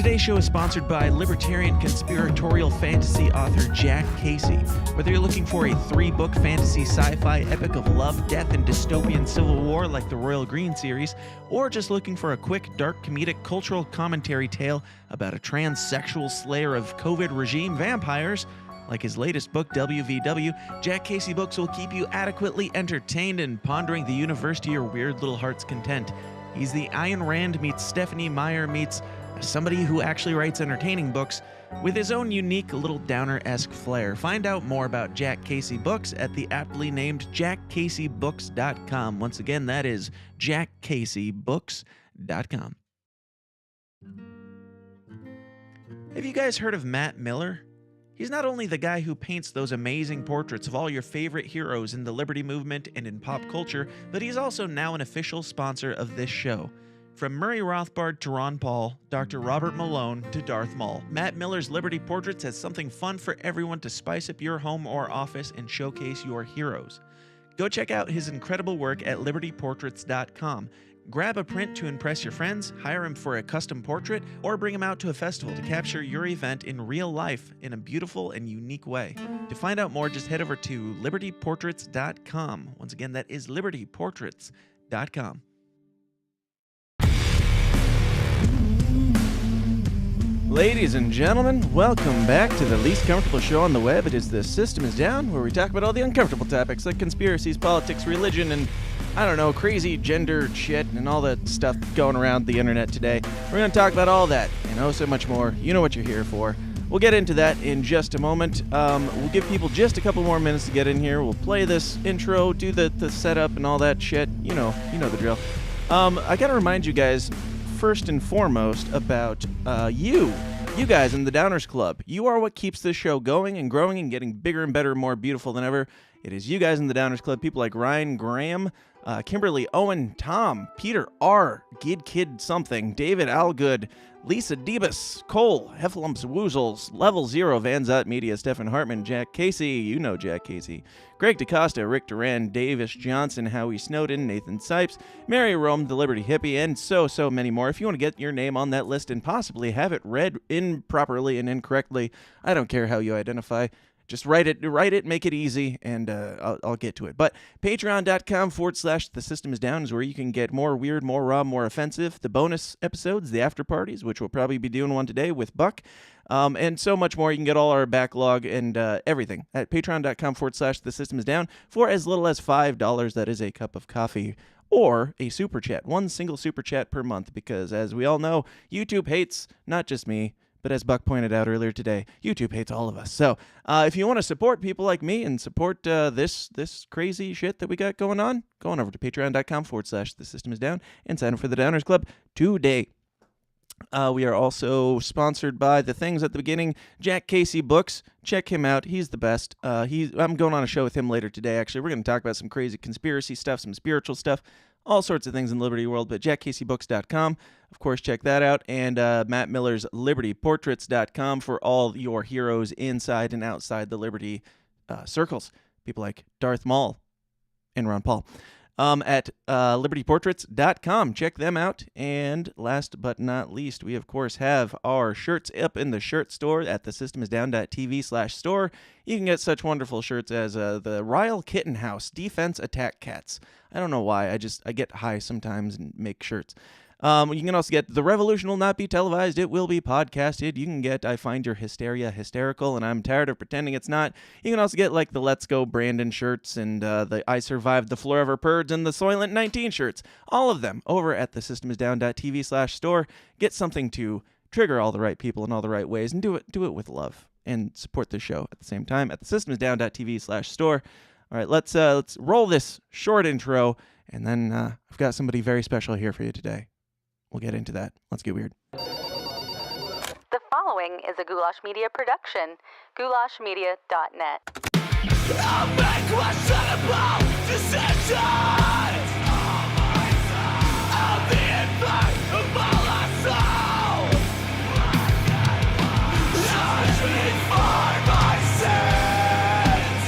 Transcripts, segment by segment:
Today's show is sponsored by libertarian conspiratorial fantasy author Jack Casey. Whether you're looking for a 3-book fantasy sci-fi epic of love, death, and dystopian civil war like the Royal Green series, or just looking for a quick, dark, comedic, cultural commentary tale about a transsexual slayer of COVID regime vampires, like his latest book, WVW, Jack Casey Books will keep you adequately entertained and pondering the universe to your weird little heart's content. He's the Ayn Rand meets Stephanie Meyer meets somebody who actually writes entertaining books with his own unique little downer-esque flair. Find out more about Jack Casey Books at the aptly named jackcaseybooks.com. Once again, that is jackcaseybooks.com. Have you guys heard of Matt Miller? He's not only the guy who paints those amazing portraits of all your favorite heroes in the liberty movement and in pop culture, but he's also now an official sponsor of this show. From Murray Rothbard to Ron Paul, Dr. Robert Malone to Darth Maul, Matt Miller's Liberty Portraits has something fun for everyone to spice up your home or office and showcase your heroes. Go check out his incredible work at libertyportraits.com. Grab a print to impress your friends, hire him for a custom portrait, or bring him out to a festival to capture your event in real life in a beautiful and unique way. To find out more, just head over to libertyportraits.com. Once again, that is libertyportraits.com. Ladies and gentlemen, welcome back to the least comfortable show on the web. It is The System is Down, where we talk about all the uncomfortable topics like conspiracies, politics, religion, and, I don't know, crazy gender shit and all that stuff going around the internet today. We're going to talk about all that and oh so much more. You know what you're here for. We'll get into that in just a moment. We'll give people just a couple more minutes to get in here. We'll play this intro, do the setup and all that shit. You know the drill. I got to remind you guys, first and foremost, about you guys in the Downers Club. You are what keeps this show going and growing and getting bigger and better and more beautiful than ever. It is you guys in the Downers Club, people like Ryan Graham, Kimberly Owen, Tom, Peter R, Gid Kid something, David Algood, Lisa Debus, Cole, Hefflumps Woozles, Level Zero, Van Zot Media, Stephen Hartman, Jack Casey, you know Jack Casey, Greg DaCosta, Rick Duran, Davis Johnson, Howie Snowden, Nathan Sipes, Mary Rome, The Liberty Hippie, and so many more. If you want to get your name on that list and possibly have it read improperly and incorrectly, I don't care how you identify. Just write it, make it easy, and I'll get to it. But patreon.com/The System is Down is where you can get more weird, more raw, more offensive, the bonus episodes, the after parties, which we'll probably be doing one today with Buck, and so much more. You can get all our backlog and everything at patreon.com/The System is Down for as little as $5. That is a cup of coffee. Or a super chat, one single super chat per month, because as we all know, YouTube hates not just me, but as Buck pointed out earlier today, YouTube hates all of us. So if you want to support people like me and support this crazy shit that we got going on, go on over to patreon.com/The System is Down and sign up for the Downers Club today. We are also sponsored by the things at the beginning, Jack Casey Books. Check him out. He's the best. I'm going on a show with him later today, actually. We're going to talk about some crazy conspiracy stuff, some spiritual stuff, all sorts of things in the Liberty world, but jackcaseybooks.com, of course, check that out, and Matt Miller's libertyportraits.com for all your heroes inside and outside the Liberty circles, people like Darth Maul and Ron Paul. At libertyportraits.com, check them out, and last but not least, we of course have our shirts up in the shirt store at thesystemisdown.tv/store. You can get such wonderful shirts as the Ryle Kitten House Defense Attack Cats. I don't know why, I get high sometimes and make shirts. You can also get The Revolution Will Not Be Televised, It Will Be Podcasted. You can get I Find Your Hysteria Hysterical, and I'm Tired of Pretending It's Not. You can also get like the Let's Go Brandon shirts and the I Survived the Forever Purge and the Soylent 19 shirts. All of them over at thesystemisdown.tv/store. Get something to trigger all the right people in all the right ways and do it with love and support the show at the same time at thesystemisdown.tv/store. All right, let's roll this short intro, and then I've got somebody very special here for you today. We'll get into that. Let's get weird. The following is a Goulash Media production. goulashmedia.net. I'll make questionable decisions. I'll be in fact of all I soul. Judge me for my sins.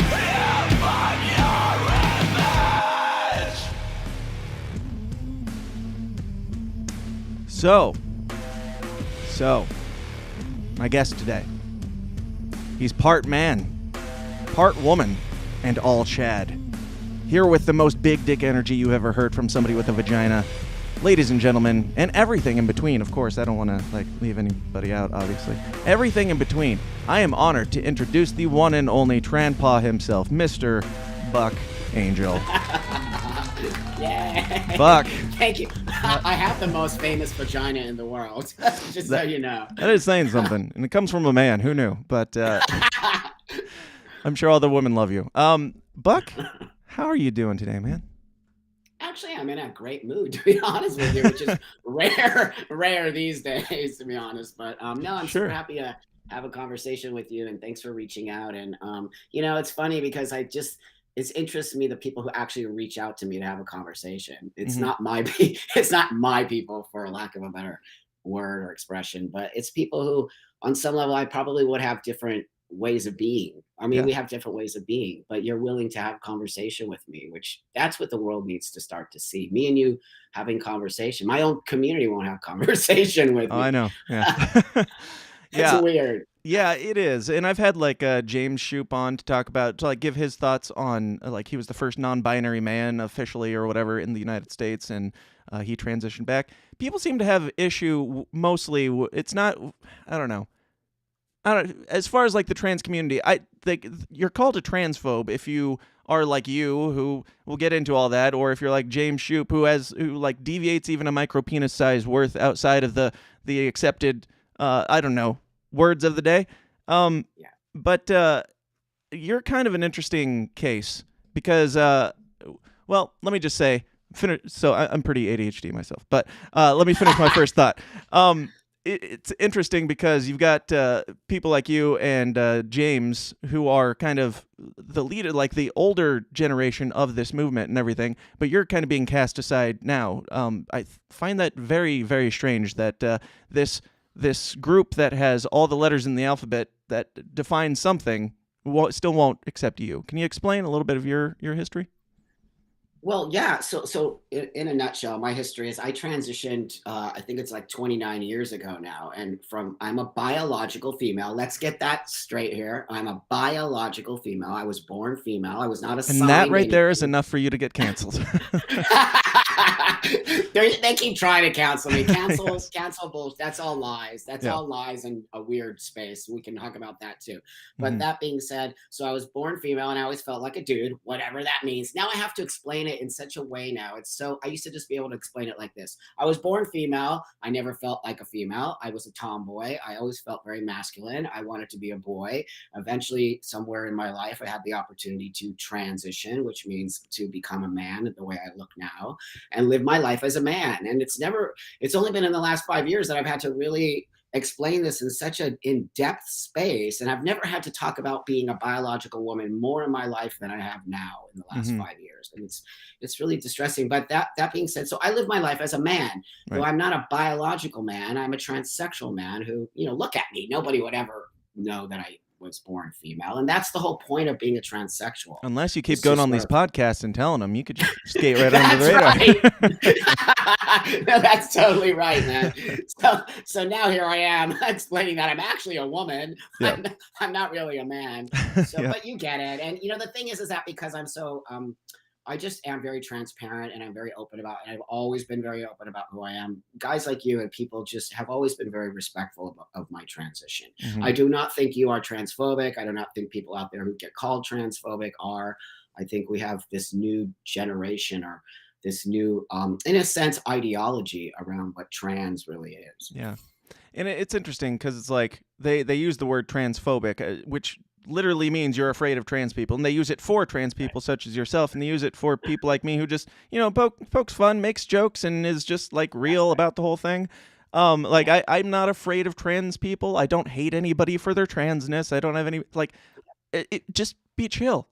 If I'm your image. So, So, my guest today, he's part man, part woman, and all Chad. Here with the most big dick energy you ever heard from somebody with a vagina. Ladies and gentlemen, and everything in between, of course. I don't want to leave anybody out, obviously. Everything in between. I am honored to introduce the one and only Tranpa himself, Mr. Buck Angel. Yay. Buck. Thank you. I have the most famous vagina in the world, just so you know. That is saying something, and it comes from a man. Who knew? But I'm sure all the women love you. Buck, how are you doing today, man? Actually, I'm in a great mood, to be honest with you, which is rare these days, to be honest. But no, I'm super happy to have a conversation with you, and thanks for reaching out. And it's funny because it interests me the people who actually reach out to me to have a conversation. It's not my people, for lack of a better word or expression, but it's people who, on some level, I probably would have different ways of being. I mean, we have different ways of being, but you're willing to have conversation with me, which that's what the world needs to start to see. Me and you having conversation. My own community won't have conversation with me. I know. Yeah. It's weird. Yeah, it is. And I've had James Shoup on to give his thoughts on he was the first non-binary man officially or whatever in the United States, and he transitioned back. People seem to have issue mostly. It's not. I don't know. As far as the trans community, I think you're called a transphobe if you are like you, who will get into all that, or if you're like James Shoup, who deviates even a micropenis size worth outside of the accepted words of the day. But you're kind of an interesting case because let me just say, so I'm pretty ADHD myself, but let me finish my first thought. It's interesting because you've got people like you and James who are kind of the leader, the older generation of this movement and everything, but you're kind of being cast aside now. I find that very, very strange that this group that has all the letters in the alphabet that define something still won't accept you. Can you explain a little bit of your history? Well, yeah. So in a nutshell, my history is I transitioned, I think it's 29 years ago now. And I'm a biological female. Let's get that straight here. I'm a biological female. I was born female. I was not assigned. And that right there is enough for you to get canceled. They keep trying to cancel me. Cancel bullshit. That's all lies. That's all lies in a weird space. We can talk about that too. But that being said, so I was born female and I always felt like a dude, whatever that means. Now I have to explain it in such a way now. I used to just be able to explain it like this. I was born female. I never felt like a female. I was a tomboy. I always felt very masculine. I wanted to be a boy. Eventually, somewhere in my life, I had the opportunity to transition, which means to become a man the way I look now and live my life as a man. And it's only been in the last 5 years that I've had to really explain this in such an in-depth space. And I've never had to talk about being a biological woman more in my life than I have now in the last 5 years. And it's really distressing. But that being said, so I live my life as a man. Right. Though I'm not a biological man. I'm a transsexual man who, look at me. Nobody would ever know that I was born female. And that's the whole point of being a transsexual. Unless you keep going on these podcasts and telling them, you could just skate right under the radar. No, that's totally right, man. So now here I am explaining that I'm actually a woman. Yeah. I'm not really a man. But you get it. And the thing is that because I'm so I just am very transparent and I'm very open about, and I've always been very open about who I am. Guys like you and people just have always been very respectful of my transition. I do not think you are transphobic. I do not think people out there who get called transphobic are. I think we have this new generation or this new, in a sense, ideology around what trans really is. Yeah. And it's interesting because it's they use the word transphobic, which literally means you're afraid of trans people, and they use it for trans people such as yourself, and they use it for people like me who just pokes fun, makes jokes, and is just real about the whole thing. I'm not afraid of trans people. I don't hate anybody for their transness. I don't have any just be chill.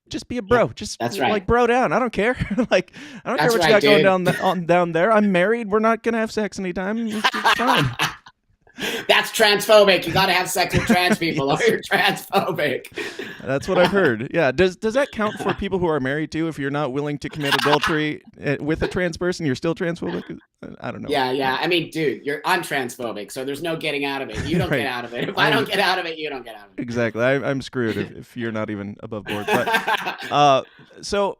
Just be a bro. Just that's right. Bro down. I don't care. I don't care what you got going down there. I'm married. We're not gonna have sex anytime. It's fine. That's transphobic. You got to have sex with trans people or you're transphobic. That's what I've heard. Yeah. Does that count for people who are married too? If you're not willing to commit adultery with a trans person, you're still transphobic? I don't know. Yeah. I mean, dude, I'm transphobic, so there's no getting out of it. You don't Right. get out of it. If I don't get out of it, you don't get out of it. Exactly. I'm screwed if you're not even above board. But so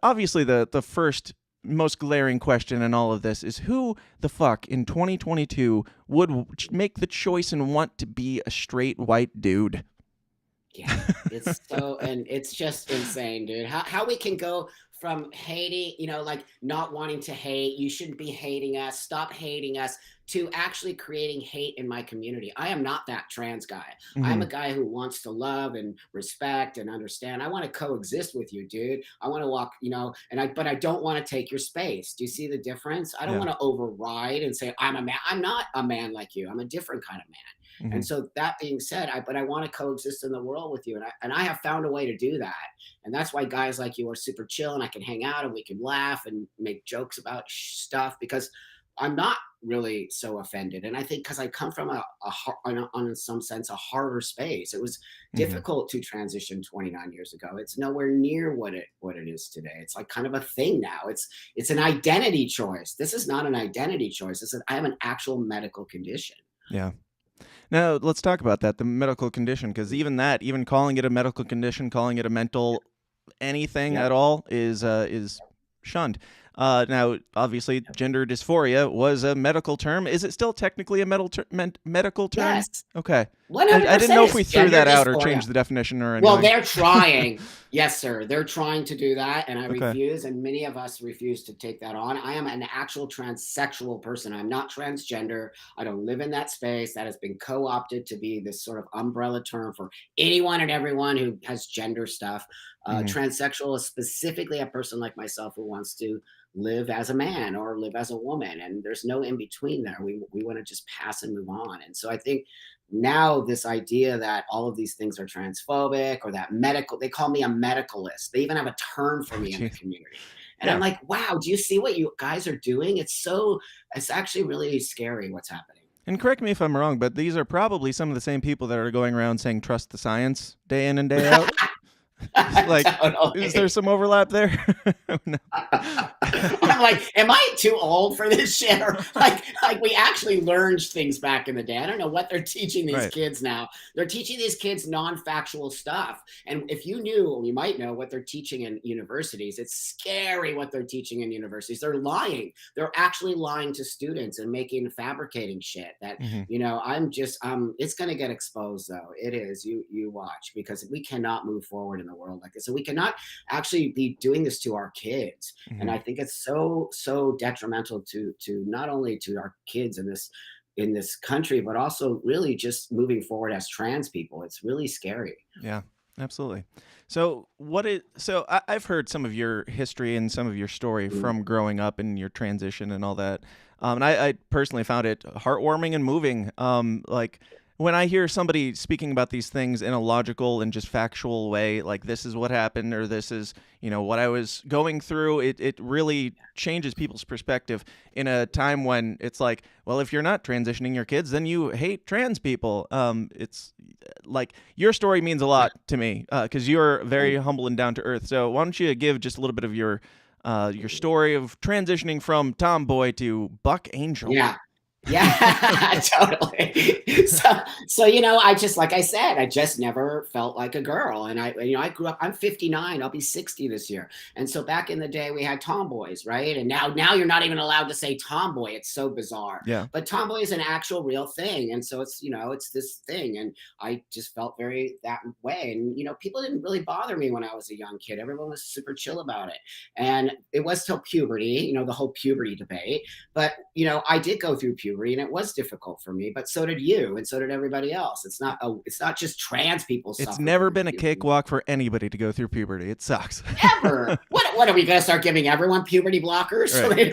obviously the first most glaring question in all of this is who the fuck in 2022 would make the choice and want to be a straight white dude? Yeah, it's so, and it's just insane, dude. How we can go from hating, like not wanting to hate, you shouldn't be hating us, stop hating us, to actually creating hate in my community. I am not that trans guy. I'm a guy who wants to love and respect and understand. I want to coexist with you, dude. I want to walk, but I don't want to take your space. Do you see the difference? I don't want to override and say, I'm a man. I'm not a man like you. I'm a different kind of man. And so that being said, but I want to coexist in the world with you. And I have found a way to do that. And that's why guys like you are super chill and I can hang out and we can laugh and make jokes about stuff because I'm not really so offended. And I think because I come from in some sense, a harder space. It was difficult to transition 29 years ago. It's nowhere near what it is today. It's like kind of a thing now. It's an identity choice. This is not an identity choice. I have an actual medical condition. Yeah. Now, let's talk about that, the medical condition, because even calling it a medical condition, calling it a mental anything at all is shunned. Now, obviously, gender dysphoria was a medical term. Is it still technically a medical term? Yes. Okay. 100% I didn't know if we threw that out or dysphoria. changed the definition or anything. Well, they're trying. Yes, sir. They're trying to do that, and I refuse, and many of us refuse to take that on. I am an actual transsexual person. I'm not transgender. I don't live in that space. That has been co-opted to be this sort of umbrella term for anyone and everyone who has gender stuff. Transsexual is specifically a person like myself who wants to live as a man or live as a woman, and there's no in between there. We want to just pass and move on. And so I think now this idea that all of these things are transphobic or that they call me a medicalist. They even have a term for me in the community. And I'm like, wow, do you see what you guys are doing? It's actually really scary what's happening. And correct me if I'm wrong, but these are probably some of the same people that are going around saying trust the science day in and day out. Like, totally. Is there some overlap there? No. I'm like, am I too old for this shit? Or like we actually learned things back in the day. I don't know what they're teaching these kids now. They're teaching these kids non-factual stuff. And if you knew, or you might know what they're teaching in universities, it's scary what they're teaching in universities. They're lying. They're actually lying to students and fabricating shit that, it's going to get exposed though. It is. You watch, because we cannot move forward in the world like this. And we cannot actually be doing this to our kids. And I think it's so detrimental to not only to our kids in this country, but also really just moving forward as trans people. It's really scary. Yeah, absolutely. So I've heard some of your history and some of your story from growing up and your transition and all that. And I personally found it heartwarming and moving. Like, when I hear somebody speaking about these things in a logical and just factual way, like this is what happened or this is, what I was going through, it really changes people's perspective in a time when it's like, well, if you're not transitioning your kids, then you hate trans people. It's like your story means a lot to me because you're very humble and down to earth. So why don't you give just a little bit of your story of transitioning from tomboy to buck angel? Yeah, totally. So I just, like I said, I just never felt like a girl. And I grew up, I'm 59, I'll be 60 this year. And so back in the day we had tomboys, right? And now you're not even allowed to say tomboy. It's so bizarre. Yeah. But tomboy is an actual real thing. And so it's, it's this thing. And I just felt very that way. And, people didn't really bother me when I was a young kid. Everyone was super chill about it. And it was till puberty, the whole puberty debate. But, I did go through puberty. And it was difficult for me, but so did you, and so did everybody else. It's not just trans people. It's never been a cakewalk for anybody to go through puberty. It sucks. Ever. What are we gonna start giving everyone puberty blockers so they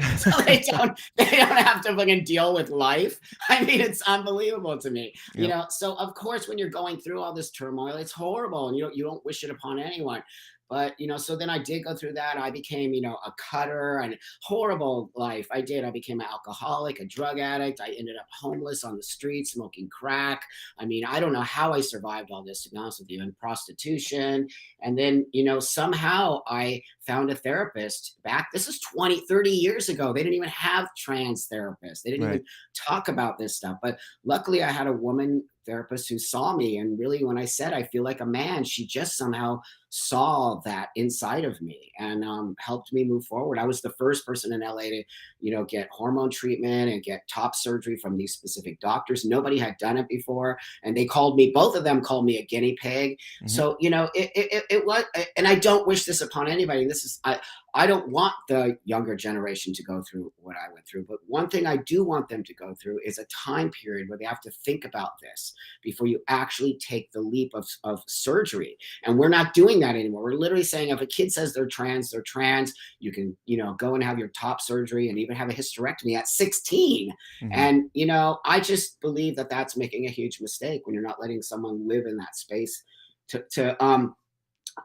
don't have to fucking deal with life? I mean, it's unbelievable to me. So of course when you're going through all this turmoil, it's horrible, and you don't wish it upon anyone. But, so then I did go through that. I became, a cutter, and horrible life. I became an alcoholic, a drug addict. I ended up homeless on the street, smoking crack. I mean, I don't know how I survived all this, to be honest with you, and prostitution. And then, somehow I found a therapist back. This is 20, 30 years ago. They didn't even have trans therapists. They didn't Right. even talk about this stuff. But luckily I had a woman therapist who saw me. And really, when I said I feel like a man, she just somehow saw that inside of me and helped me move forward. I was the first person in LA to, get hormone treatment and get top surgery from these specific doctors. Nobody had done it before. And they called me, both of them called me a guinea pig. So, it was, and I don't wish this upon anybody. I don't want the younger generation to go through what I went through. But one thing I do want them to go through is a time period where they have to think about this before you actually take the leap of surgery. And we're not doing that anymore. We're literally saying if a kid says they're trans, they're trans. You can, go and have your top surgery and even have a hysterectomy at 16. And, I just believe that that's making a huge mistake when you're not letting someone live in that space to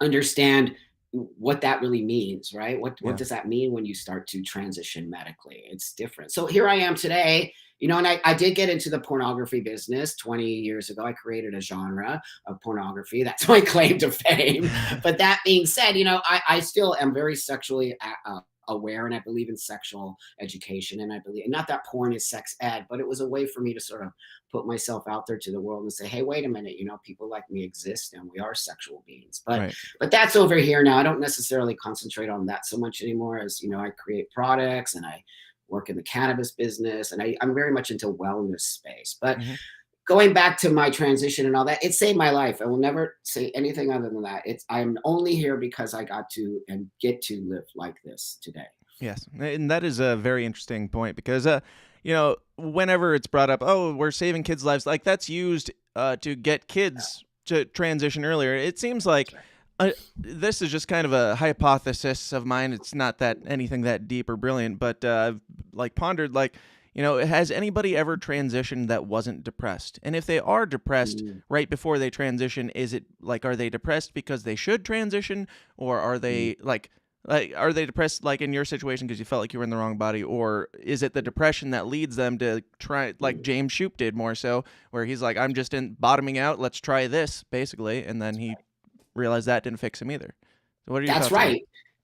understand what that really means, right? What Yeah. does that mean when you start to transition medically? It's different. So here I am today, and I did get into the pornography business 20 years ago. I created a genre of pornography. That's my claim to fame. But that being said, I still am very sexually aware, and I believe in sexual education. And I believe, not that porn is sex ed, but it was a way for me to sort of put myself out there to the world and say, hey, wait a minute, people like me exist and we are sexual beings. But Right. but that's over here now. I don't necessarily concentrate on that so much anymore, as I create products and I work in the cannabis business, and I'm very much into wellness space. But going back to my transition and all that, it saved my life. I will never say anything other than that. I'm only here because I got to and get to live like this today. Yes, and that is a very interesting point because, whenever it's brought up, oh, we're saving kids' lives, like that's used to get kids to transition earlier. It seems like this is just kind of a hypothesis of mine. It's not that anything that deep or brilliant, but I've pondered, has anybody ever transitioned that wasn't depressed? And if they are depressed right before they transition, is it are they depressed because they should transition, or are they are they depressed in your situation because you felt like you were in the wrong body, or is it the depression that leads them to try, like James Shoup did more so, where he's like, I'm just bottoming out, let's try this, basically, and then he realized that didn't fix him either. So what are your thoughts That's right.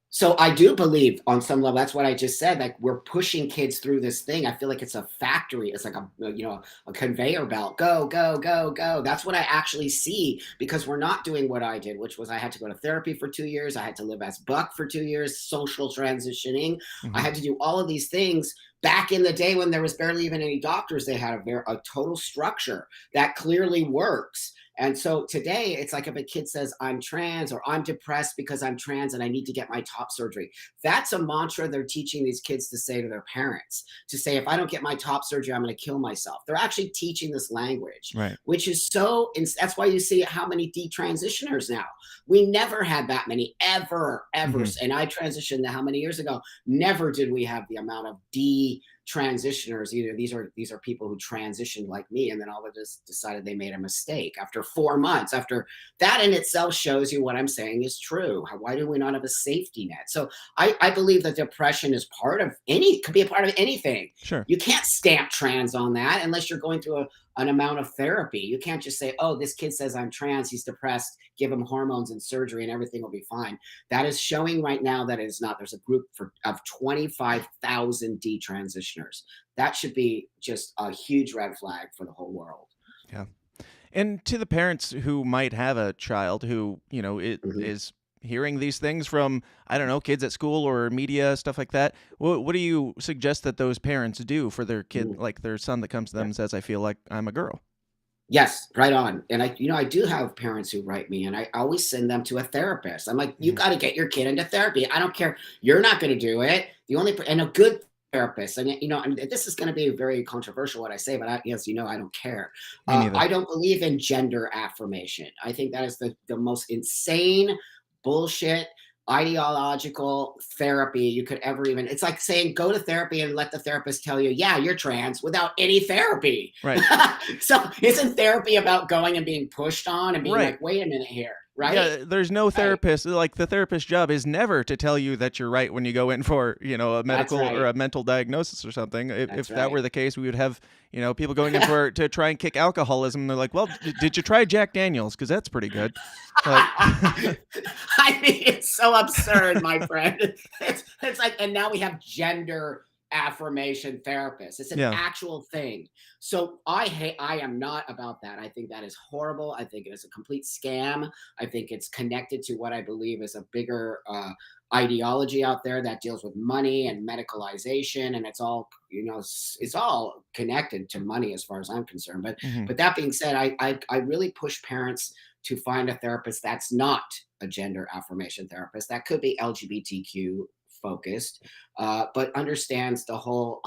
So I do believe on some level, that's what I just said, like we're pushing kids through this thing. I feel like it's a factory. It's like a conveyor belt. Go, go, go, go. That's what I actually see, because we're not doing what I did, which was I had to go to therapy for 2 years. I had to live as Buck for 2 years, social transitioning. I had to do all of these things. Back in the day when there was barely even any doctors, they had a total structure that clearly works. And so today, it's like if a kid says, I'm trans, or I'm depressed because I'm trans and I need to get my top surgery. That's a mantra they're teaching these kids to say to their parents, to say, if I don't get my top surgery, I'm going to kill myself. They're actually teaching this language, Right. which is that's why you see how many detransitioners now. We never had that many, ever. And I transitioned how many years ago? Never did we have the amount of transitioners. Either these are people who transitioned like me, and then all of us decided they made a mistake after 4 months. After that in itself shows you what I'm saying is true. Why do we not have a safety net? So I believe that depression is could be a part of anything. Sure. You can't stamp trans on that unless you're going through an amount of therapy. You can't just say, oh, this kid says I'm trans, he's depressed, give him hormones and surgery and everything will be fine. That is showing right now that it is not. There's a group of 25,000 detransitioners. That should be just a huge red flag for the whole world. Yeah. And to the parents who might have a child who, is hearing these things from, I don't know, kids at school or media, stuff like that, what do you suggest that those parents do for their kid, like their son that comes to them and says, I feel like I'm a girl? Yes, right on. And I do have parents who write me, and I always send them to a therapist. I'm like, you got to get your kid into therapy. I don't care. You're not going to do it. And a good therapist. And this is going to be very controversial what I say, but I don't care. I don't believe in gender affirmation. I think that is the most insane bullshit ideological therapy you could ever it's like saying go to therapy and let the therapist tell you, yeah, you're trans, without any therapy. Right. So isn't therapy about going and being pushed on and being like, wait a minute here, right? Yeah, there's no therapist. Like the therapist's job is never to tell you that you're right when you go in for, a medical or a mental diagnosis or something. If that were the case, we would have, people going in to try and kick alcoholism. And they're like, well, did you try Jack Daniels? Because that's pretty good. Like, I mean, it's so absurd, my friend. It's like, and now we have gender affirmation therapists. It's an actual thing. So I am not about that. I think that is horrible. I think it is a complete scam. I think it's connected to what I believe is a bigger ideology out there that deals with money and medicalization, and it's all it's all connected to money as far as I'm concerned. But that being said, I really push parents to find a therapist that's not a gender affirmation therapist. That could be LGBTQ focused, but understands the whole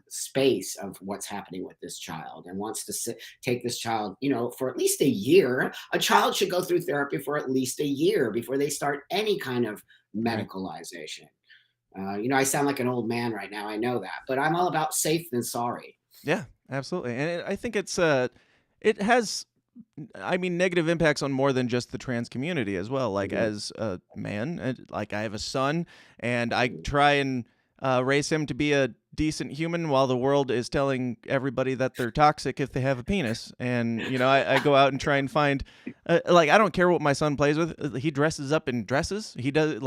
space of what's happening with this child and wants to take this child, for at least a year. A child should go through therapy for at least a year before they start any kind of medicalization. I sound like an old man right now. I know that, but I'm all about safe than sorry. Yeah, absolutely. And I think it has, negative impacts on more than just the trans community as well. Like as a man, like I have a son and I try and raise him to be a decent human while the world is telling everybody that they're toxic if they have a penis. And, I go out and try and find, I don't care what my son plays with. He dresses up in dresses. He does,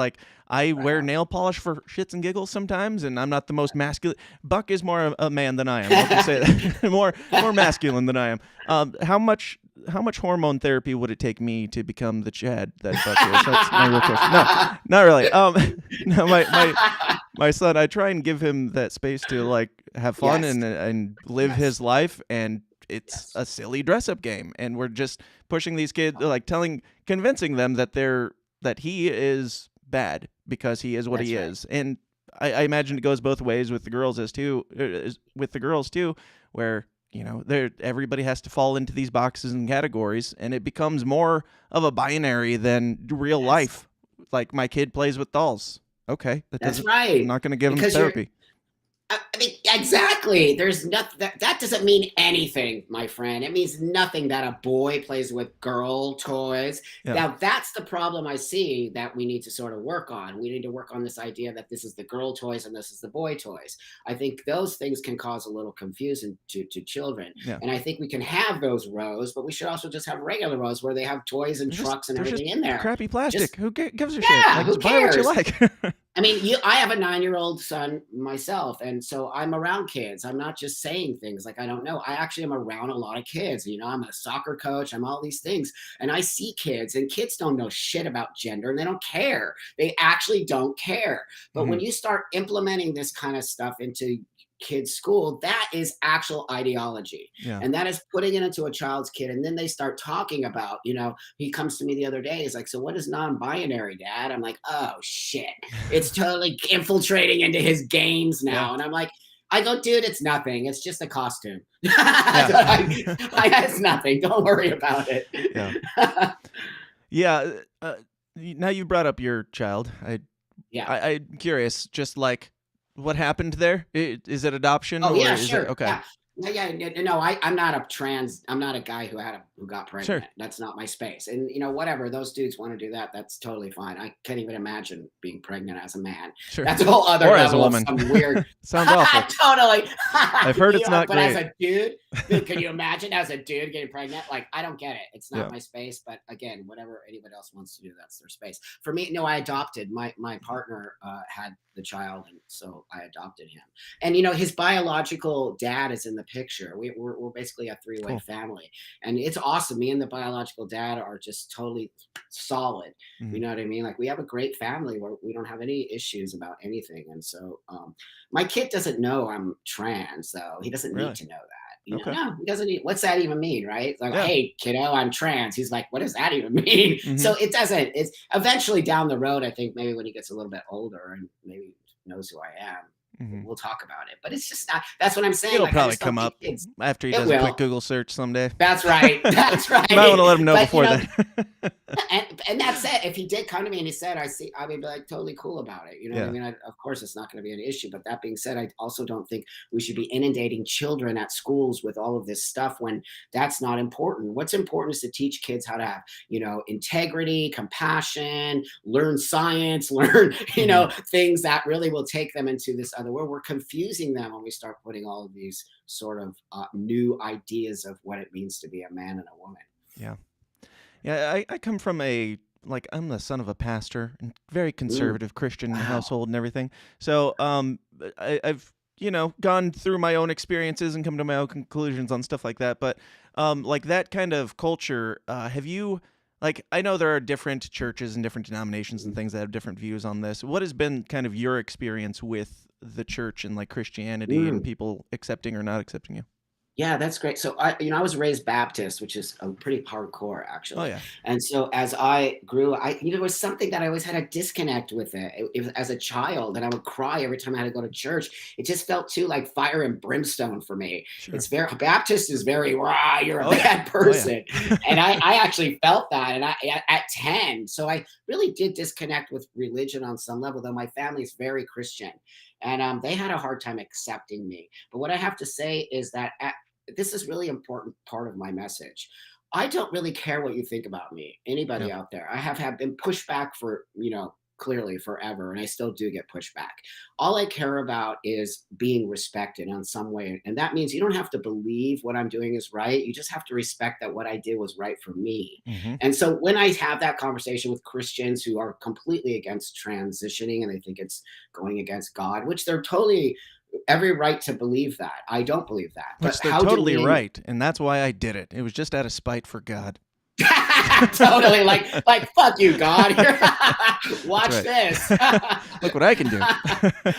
I wear nail polish for shits and giggles sometimes, and I'm not the most masculine. Buck is more a man than I am. I'll just say that. more masculine than I am. How much hormone therapy would it take me to become the Chad that Buck is? That's my real question. No, not really. No, my son, I try and give him that space to have fun and live his life, and it's a silly dress up game, and we're just pushing these kids, convincing them that he is bad because he is what he is. And I imagine it goes both ways with the girls too, where everybody has to fall into these boxes and categories, and it becomes more of a binary than real life. Like my kid plays with dolls. Okay, that's right. I'm not going to give him therapy. I mean, exactly. There's nothing that doesn't mean anything, my friend. It means nothing that a boy plays with girl toys. Yeah. Now, that's the problem I see that we need to sort of work on. We need to work on this idea that this is the girl toys and this is the boy toys. I think those things can cause a little confusion to children. Yeah. And I think we can have those rows, but we should also just have regular rows where they have toys and trucks and everything in there. Crappy plastic. Who gives a shit? Who cares? Buy what you like. I mean, I have a 9-year-old son myself, and so I'm around kids. I'm not just saying things like I don't know. I actually am around a lot of kids. I'm a soccer coach. I'm all these things, and I see kids, and kids don't know shit about gender, and they don't care. They actually don't care. But when you start implementing this kind of stuff into kids' school, that is actual ideology. Yeah. And that is putting it into a child's kid. And then they start talking about, he comes to me the other day. He's like, so what is non-binary, Dad? I'm like, oh shit. It's totally infiltrating into his games now. Yeah. And I'm like, I go, dude, it's nothing. It's just a costume. Yeah. It's nothing. Don't worry about it. Yeah. Yeah. Now you brought up your child. I'm curious, just what happened there? Is it adoption? Oh, yeah, sure. Okay. Yeah. No, I'm not a guy who got pregnant. Sure. That's not my space. And whatever, those dudes want to do that, that's totally fine. I can't even imagine being pregnant as a man. Sure. That's a whole other level as a woman. Of some weird. Sounds awful. Totally. I've heard it's not but great. As a dude, can you imagine as a dude getting pregnant? I don't get it. It's not my space. But again, whatever anybody else wants to do, that's their space. For me, no, I adopted. My partner had the child, and so I adopted him. And his biological dad is in the picture. We're basically a three-way family, and it's awesome. Me and the biological dad are just totally solid. Mm-hmm. You know what I mean? We have a great family where we don't have any issues about anything. And so my kid doesn't know I'm trans, though. He doesn't need to know that. No, he doesn't need. What's that even mean, right? Hey, kiddo, I'm trans. He's like, what does that even mean? Mm-hmm. So it doesn't. It's eventually down the road. I think maybe when he gets a little bit older and maybe knows who I am. Mm-hmm. We'll talk about it, but it's just not. That's what I'm saying. It'll probably come up after he does a quick Google search someday. That's right. That's right. You might want to let him know before that. And that's it. If he did come to me and he said, I would be like totally cool about it. You know what I Yeah. mean? Of course, it's not going to be an issue. But that being said, I also don't think we should be inundating children at schools with all of this stuff when that's not important. What's important is to teach kids how to have, integrity, compassion, learn science, learn, Mhm. things that really will take them into this other world. We're confusing them when we start putting all of these sort of new ideas of what it means to be a man and a woman. Yeah. Yeah, I come from I'm the son of a pastor and very Mm, conservative Christian wow. household and everything. So I've gone through my own experiences and come to my own conclusions on stuff like that. But like that kind of culture, have you I know there are different churches and different denominations and things that have different views on this. What has been kind of your experience with the church and like Christianity and Mm. people accepting or not accepting you? Yeah, that's great. So I was raised Baptist, which is a pretty hardcore Oh actually. yeah, And so as I grew, there was something that I always had a disconnect with it. It was as a child, and I would cry every time I had to go to church. It just felt too like fire and brimstone for me. sure. It's very Baptist is very rah, you're a Oh yeah, bad oh yeah. person, and I actually felt that, and at 10, so I really did disconnect with religion on some level. Though my family is very Christian, and they had a hard time accepting me. But what I have to say is that this is really important part of my message. I don't really care what you think about me, Yeah. anybody out there. I have been pushed back for, clearly forever, and I still do get pushed back. All I care about is being respected in some way. And that means you don't have to believe what I'm doing is right. You just have to respect that what I did was right for me. Mm-hmm. And so when I have that conversation with Christians who are completely against transitioning and they think it's going against God, which they're totally every right to believe that. I don't believe that. But Which they're how totally demeaning right, and that's why I did it. It was just out of spite for God. totally like fuck you, God. That's Watch right. this. Look what I can do.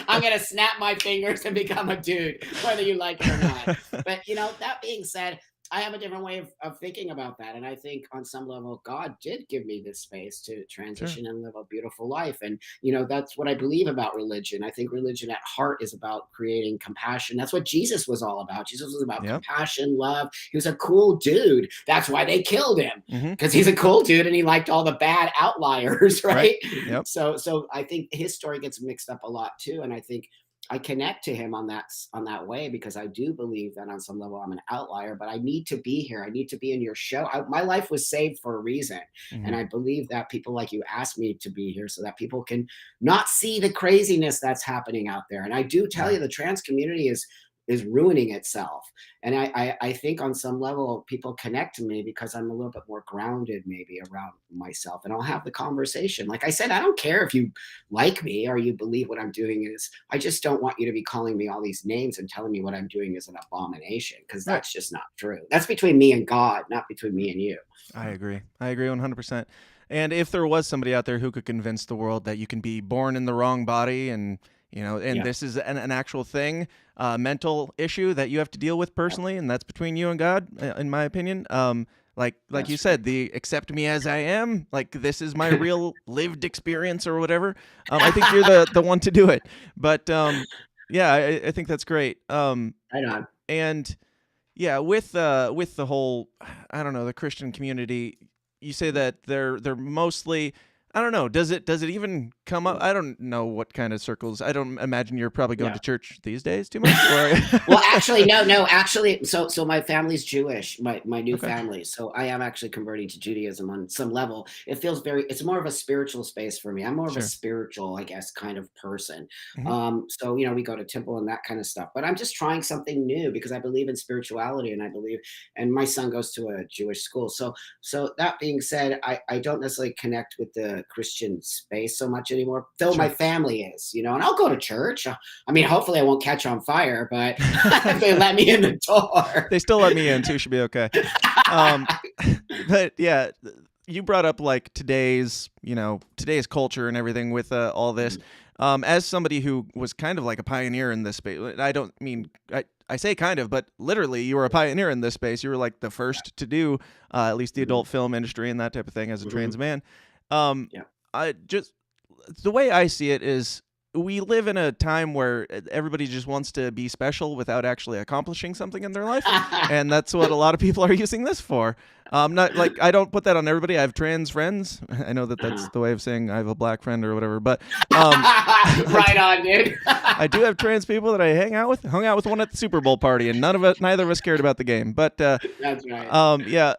I'm gonna snap my fingers and become a dude, whether you like it or not. But that being said, I have a different way of thinking about that. And I think on some level, God did give me this space to Sure. transition and live a beautiful life. And, that's what I believe about religion. I think religion at heart is about creating compassion. That's what Jesus was all about. Jesus was about Yep. compassion, love. He was a cool dude. That's why they killed him, Mm-hmm. because he's a cool dude and he liked all the bad outliers, Right. right? Yep. So I think his story gets mixed up a lot too. And I think I connect to him on that way because I do believe that on some level I'm an outlier, but I need to be here. I need to be in your show. My life was saved for a reason, Mm-hmm. and I believe that people like you asked me to be here so that people can not see the craziness that's happening out there. And I do tell Yeah. you, the trans community is ruining itself. And I think on some level people connect to me because I'm a little bit more grounded maybe around myself, and I'll have the conversation. Like I said, I don't care if you like me or you believe what I'm doing is. I just don't want you to be calling me all these names and telling me what I'm doing is an abomination, because Right. that's just not true. That's between me and God, not between me and you. I agree. I agree 100%. And if there was somebody out there who could convince the world that you can be born in the wrong body and and Yeah. this is an actual thing, mental issue that you have to deal with Yep. personally, and that's between you and God, in my opinion. Like you That's right. said, the accept me as I am, like this is my real lived experience or whatever. I think you're the one to do it. But yeah, I think that's great. Right on. And yeah, with the whole, I don't know, the Christian community, you say that they're mostly, I don't know, does it even come up? I don't know what kind of circles. I don't imagine you're probably going Yeah. to church these days too much, or Well, actually, no, actually, so my family's Jewish, my new okay, family. So I am actually converting to Judaism on some level. It feels it's more of a spiritual space for me. I'm more of a sure, spiritual, I guess, kind of person. hmm So we go to temple and that kind of stuff. But I'm just trying something new because I believe in spirituality, and I believe, and my son goes to a Jewish school. So that being said, I don't necessarily connect with the Christian space so much anymore, though my sure. family is, and I'll go to church. I mean, hopefully I won't catch on fire, but if they let me in the door. They still let me in too. Should be okay. Um, but yeah, you brought up like today's culture and everything with all this. As somebody who was kind of like a pioneer in this space, I don't mean I say kind of, but literally, you were a pioneer in this space. You were like the first to do at least the Mhm, adult film industry and that type of thing as a mhm, trans man. Um, yeah. I just the way I see it is we live in a time where everybody just wants to be special without actually accomplishing something in their life, and that's what a lot of people are using this for. Not like I don't put that on everybody. I have trans friends. I know that that's the way of saying I have a black friend or whatever, but right on, dude. I do have trans people that I hung out with one at the Super Bowl party, and neither of us cared about the game. But That's right. yeah,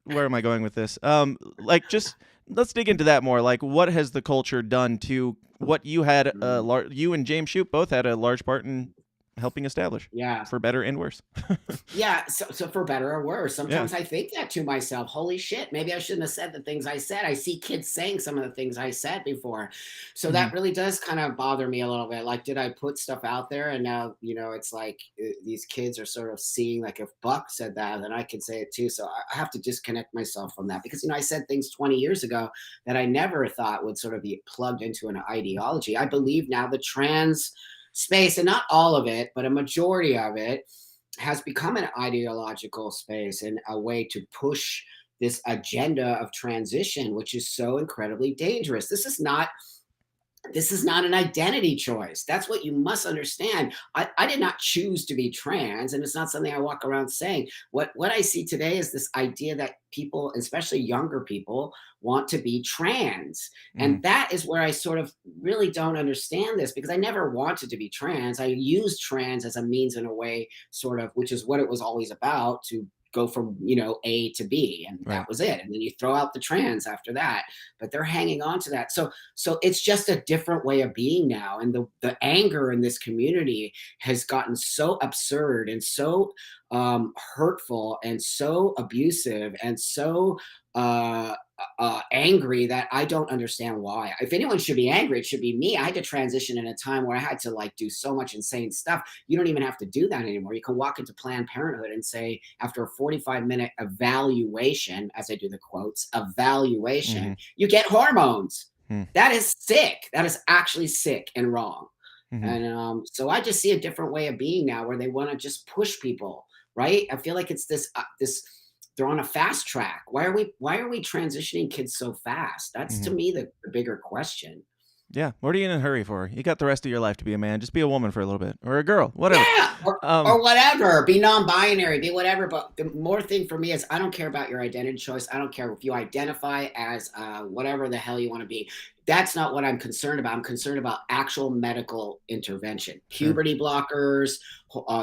where am I going with this? Just let's dig into that more. Like, what has the culture done to what you had? You and James Shoup both had a large part in helping establish. Yeah. For better and worse. Yeah. So for better or worse, sometimes I think that to myself, holy shit, maybe I shouldn't have said the things I said. I see kids saying some of the things I said before. So that really does kind of bother me a little bit. Like, did I put stuff out there? And now, it's like these kids are sort of seeing, like, if Buck said that, then I can say it too. So I have to disconnect myself from that because, I said things 20 years ago that I never thought would sort of be plugged into an ideology. I believe now the trans space, and not all of it, but a majority of it, has become an ideological space and a way to push this agenda of transition, which is so incredibly dangerous. This is not an identity choice. That's what you must understand. I did not choose to be trans, and it's not something I walk around saying. What I see today is this idea that people, especially younger people, want to be trans. And that is where I sort of really don't understand this, because I never wanted to be trans. I used trans as a means and a way, sort of, which is what it was always about, to go from A to B, and that was it. And then you throw out the trans after that, but they're hanging on to that. So it's just a different way of being now. And the anger in this community has gotten so absurd and so hurtful and so abusive and so angry that I don't understand why. If anyone should be angry, it should be me. I had to transition in a time where I had to, like, do so much insane stuff. You don't even have to do that anymore. You can walk into Planned Parenthood and say, after a 45-minute evaluation, as I do the quotes, evaluation, you get hormones. That is sick. That is actually sick and wrong. And so I just see a different way of being now, where they want to just push people, right? I feel like it's this they're on a fast track. Why are we transitioning kids so fast? That's to me the bigger question. Yeah. What are you in a hurry for? You got the rest of your life to be a man. Just be a woman for a little bit, or a girl, whatever. Yeah, or whatever. Be non-binary, be whatever. But the more thing for me is, I don't care about your identity choice. I don't care if you identify as whatever the hell you want to be. That's not what I'm concerned about. I'm concerned about actual medical intervention, puberty blockers,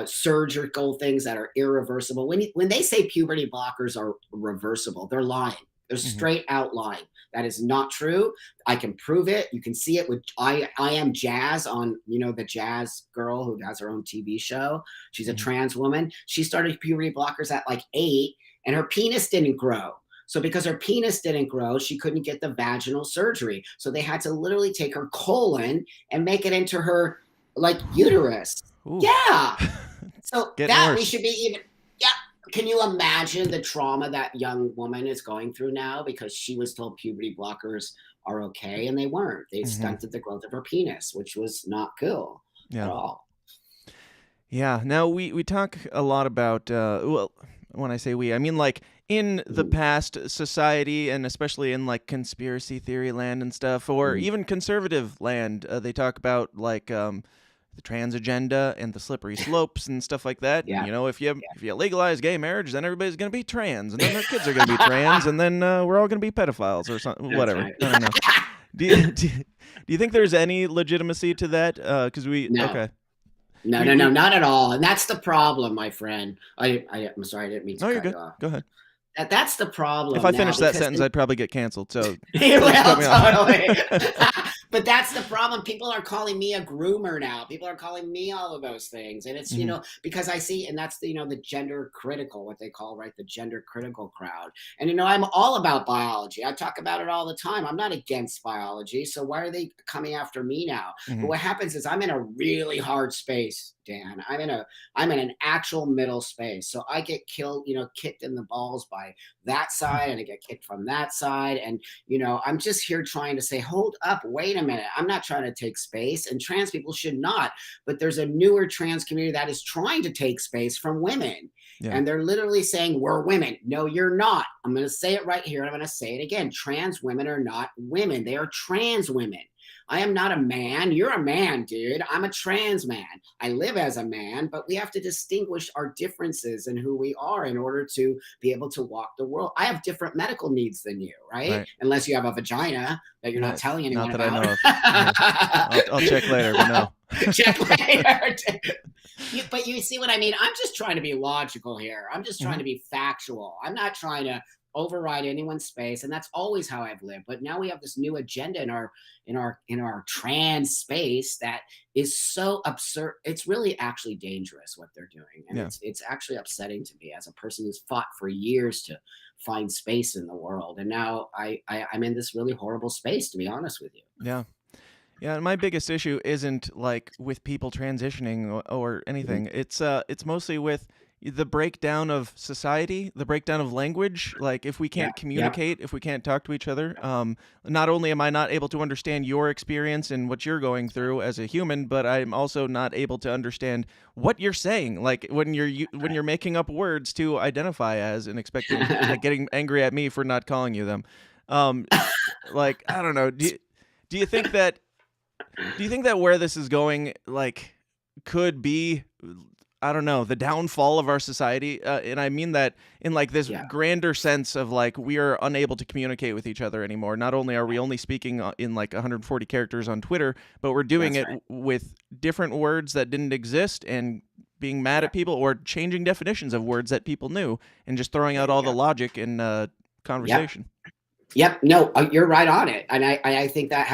surgical things that are irreversible. When they say puberty blockers are reversible, they're lying. They're straight out lying. That is not true. I can prove it. You can see it with I Am Jazz on, the jazz girl who has her own TV show. She's a trans woman. She started puberty blockers at like 8, and her penis didn't grow. So because her penis didn't grow, she couldn't get the vaginal surgery. So they had to literally take her colon and make it into her, like, uterus. Ooh. Yeah. So that worse. We should be even. Yeah. Can you imagine the trauma that young woman is going through now because she was told puberty blockers are okay and they weren't? They stunted the growth of her penis, which was not cool at all. Yeah. Now we talk a lot about well, when I say we, I mean, like, in the past society, and especially in, like, conspiracy theory land and stuff, or even conservative land, they talk about, like, the trans agenda and the slippery slopes and stuff like that. Yeah. If you legalize gay marriage, then everybody's going to be trans, and then their kids are going to be trans, and then we're all going to be pedophiles or something. Whatever. Right. I don't know. Do you think there's any legitimacy to that? Because okay. No, not at all. And that's the problem, my friend. I'm sorry, I didn't mean to cut you off. Go ahead. That's the problem. If I finished that sentence, I'd probably get canceled. So totally. But that's the problem. People are calling me a groomer now. People are calling me all of those things. And it's, because I see, and that's the gender critical, what they call, right, the gender critical crowd. And, I'm all about biology. I talk about it all the time. I'm not against biology. So why are they coming after me now? But what happens is I'm in a really hard space, Dan. I'm in an actual middle space. So I get kicked in the balls by that side, and I get kicked from that side. And, I'm just here trying to say, hold up, wait a minute. I'm not trying to take space, and trans people should not. But there's a newer trans community that is trying to take space from women. Yeah. And they're literally saying, we're women. No, you're not. I'm going to say it right here. I'm going to say it again. Trans women are not women. They are trans women. I am not a man. You're a man, dude. I'm a trans man. I live as a man, but we have to distinguish our differences and who we are in order to be able to walk the world. I have different medical needs than you, right? Unless you have a vagina that you're not telling anyone not that about. I know of. Yeah. I'll check later, but no. Check later. But you see what I mean? I'm just trying to be logical here. I'm just trying to be factual. I'm not trying to override anyone's space, and that's always how I've lived. But now we have this new agenda in our trans space that is so absurd. It's really actually dangerous what they're doing, and it's actually upsetting to me as a person who's fought for years to find space in the world, and now I'm in this really horrible space, to be honest with you. Yeah. Yeah, and my biggest issue isn't like with people transitioning or anything. It's mostly with the breakdown of society, the breakdown of language. Like if we can't communicate, if we can't talk to each other, not only am I not able to understand your experience and what you're going through as a human, but I'm also not able to understand what you're saying. Like when you're making up words to identify as and expecting, like getting angry at me for not calling you them. Like I don't know. Do you think that? Do you think that where this is going, like, could be, I don't know, the downfall of our society? And I mean that in, like, this grander sense of, like, we are unable to communicate with each other anymore. Not only are we only speaking in, like, 140 characters on Twitter, but we're doing it with different words that didn't exist and being mad at people or changing definitions of words that people knew and just throwing out all the logic in conversation. Yep. No, you're right on it. And I think that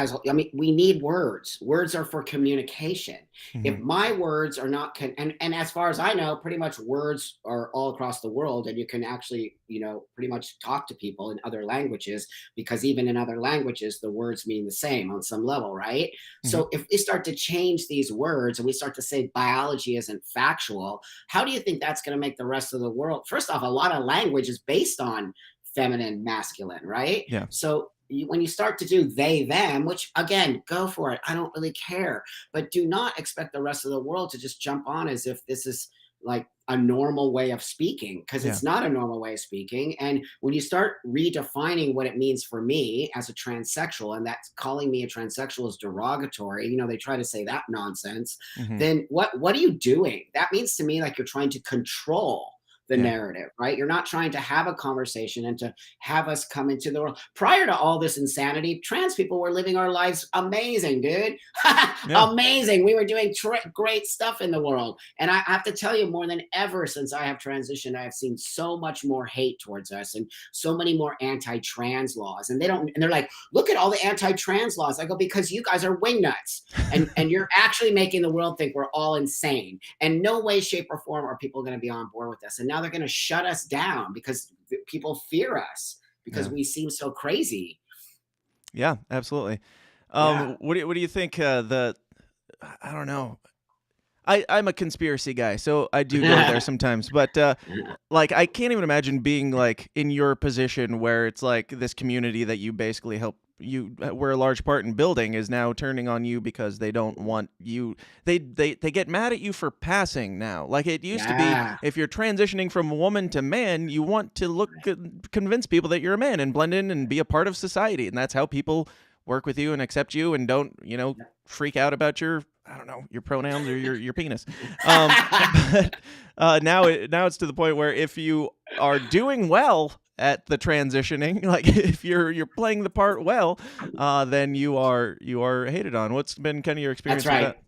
we need words. Words are for communication. If my words are not, and as far as I know, pretty much words are all across the world, and you can actually, pretty much talk to people in other languages, because even in other languages, the words mean the same on some level, right? So if we start to change these words and we start to say biology isn't factual, how do you think that's going to make the rest of the world? First off, a lot of language is based on feminine, masculine, right? Yeah. So when you start to do they, them, which again, go for it. I don't really care, but do not expect the rest of the world to just jump on as if this is like a normal way of speaking, because it's not a normal way of speaking. And when you start redefining what it means for me as a transsexual, and that's calling me a transsexual is derogatory, they try to say that nonsense, then what are you doing? That means to me like you're trying to control the narrative, right? You're not trying to have a conversation and to have us come into the world. Prior to all this insanity, trans people were living our lives amazing, dude. Amazing. We were doing great stuff in the world. And I have to tell you, more than ever since I have transitioned, I have seen so much more hate towards us and so many more anti-trans laws. And they're like, look at all the anti-trans laws. I go, because you guys are wingnuts. And you're actually making the world think we're all insane. And no way, shape, or form are people going to be on board with us. And now they're going to shut us down because people fear us because we seem so crazy. Yeah, absolutely. What do you think? I don't know. I'm a conspiracy guy, so I do go there sometimes. But like, I can't even imagine being like in your position where it's like this community that you basically help. You were a large part in building is now turning on you because they don't want you. They get mad at you for passing now. Like it used to be, if you're transitioning from woman to man, you want to convince people that you're a man and blend in and be a part of society, and that's how people work with you and accept you and don't freak out about your pronouns or your penis. But now it's to the point where if you are doing well at the transitioning, like if you're playing the part well, then you are hated on. What's been kind of your experience with that?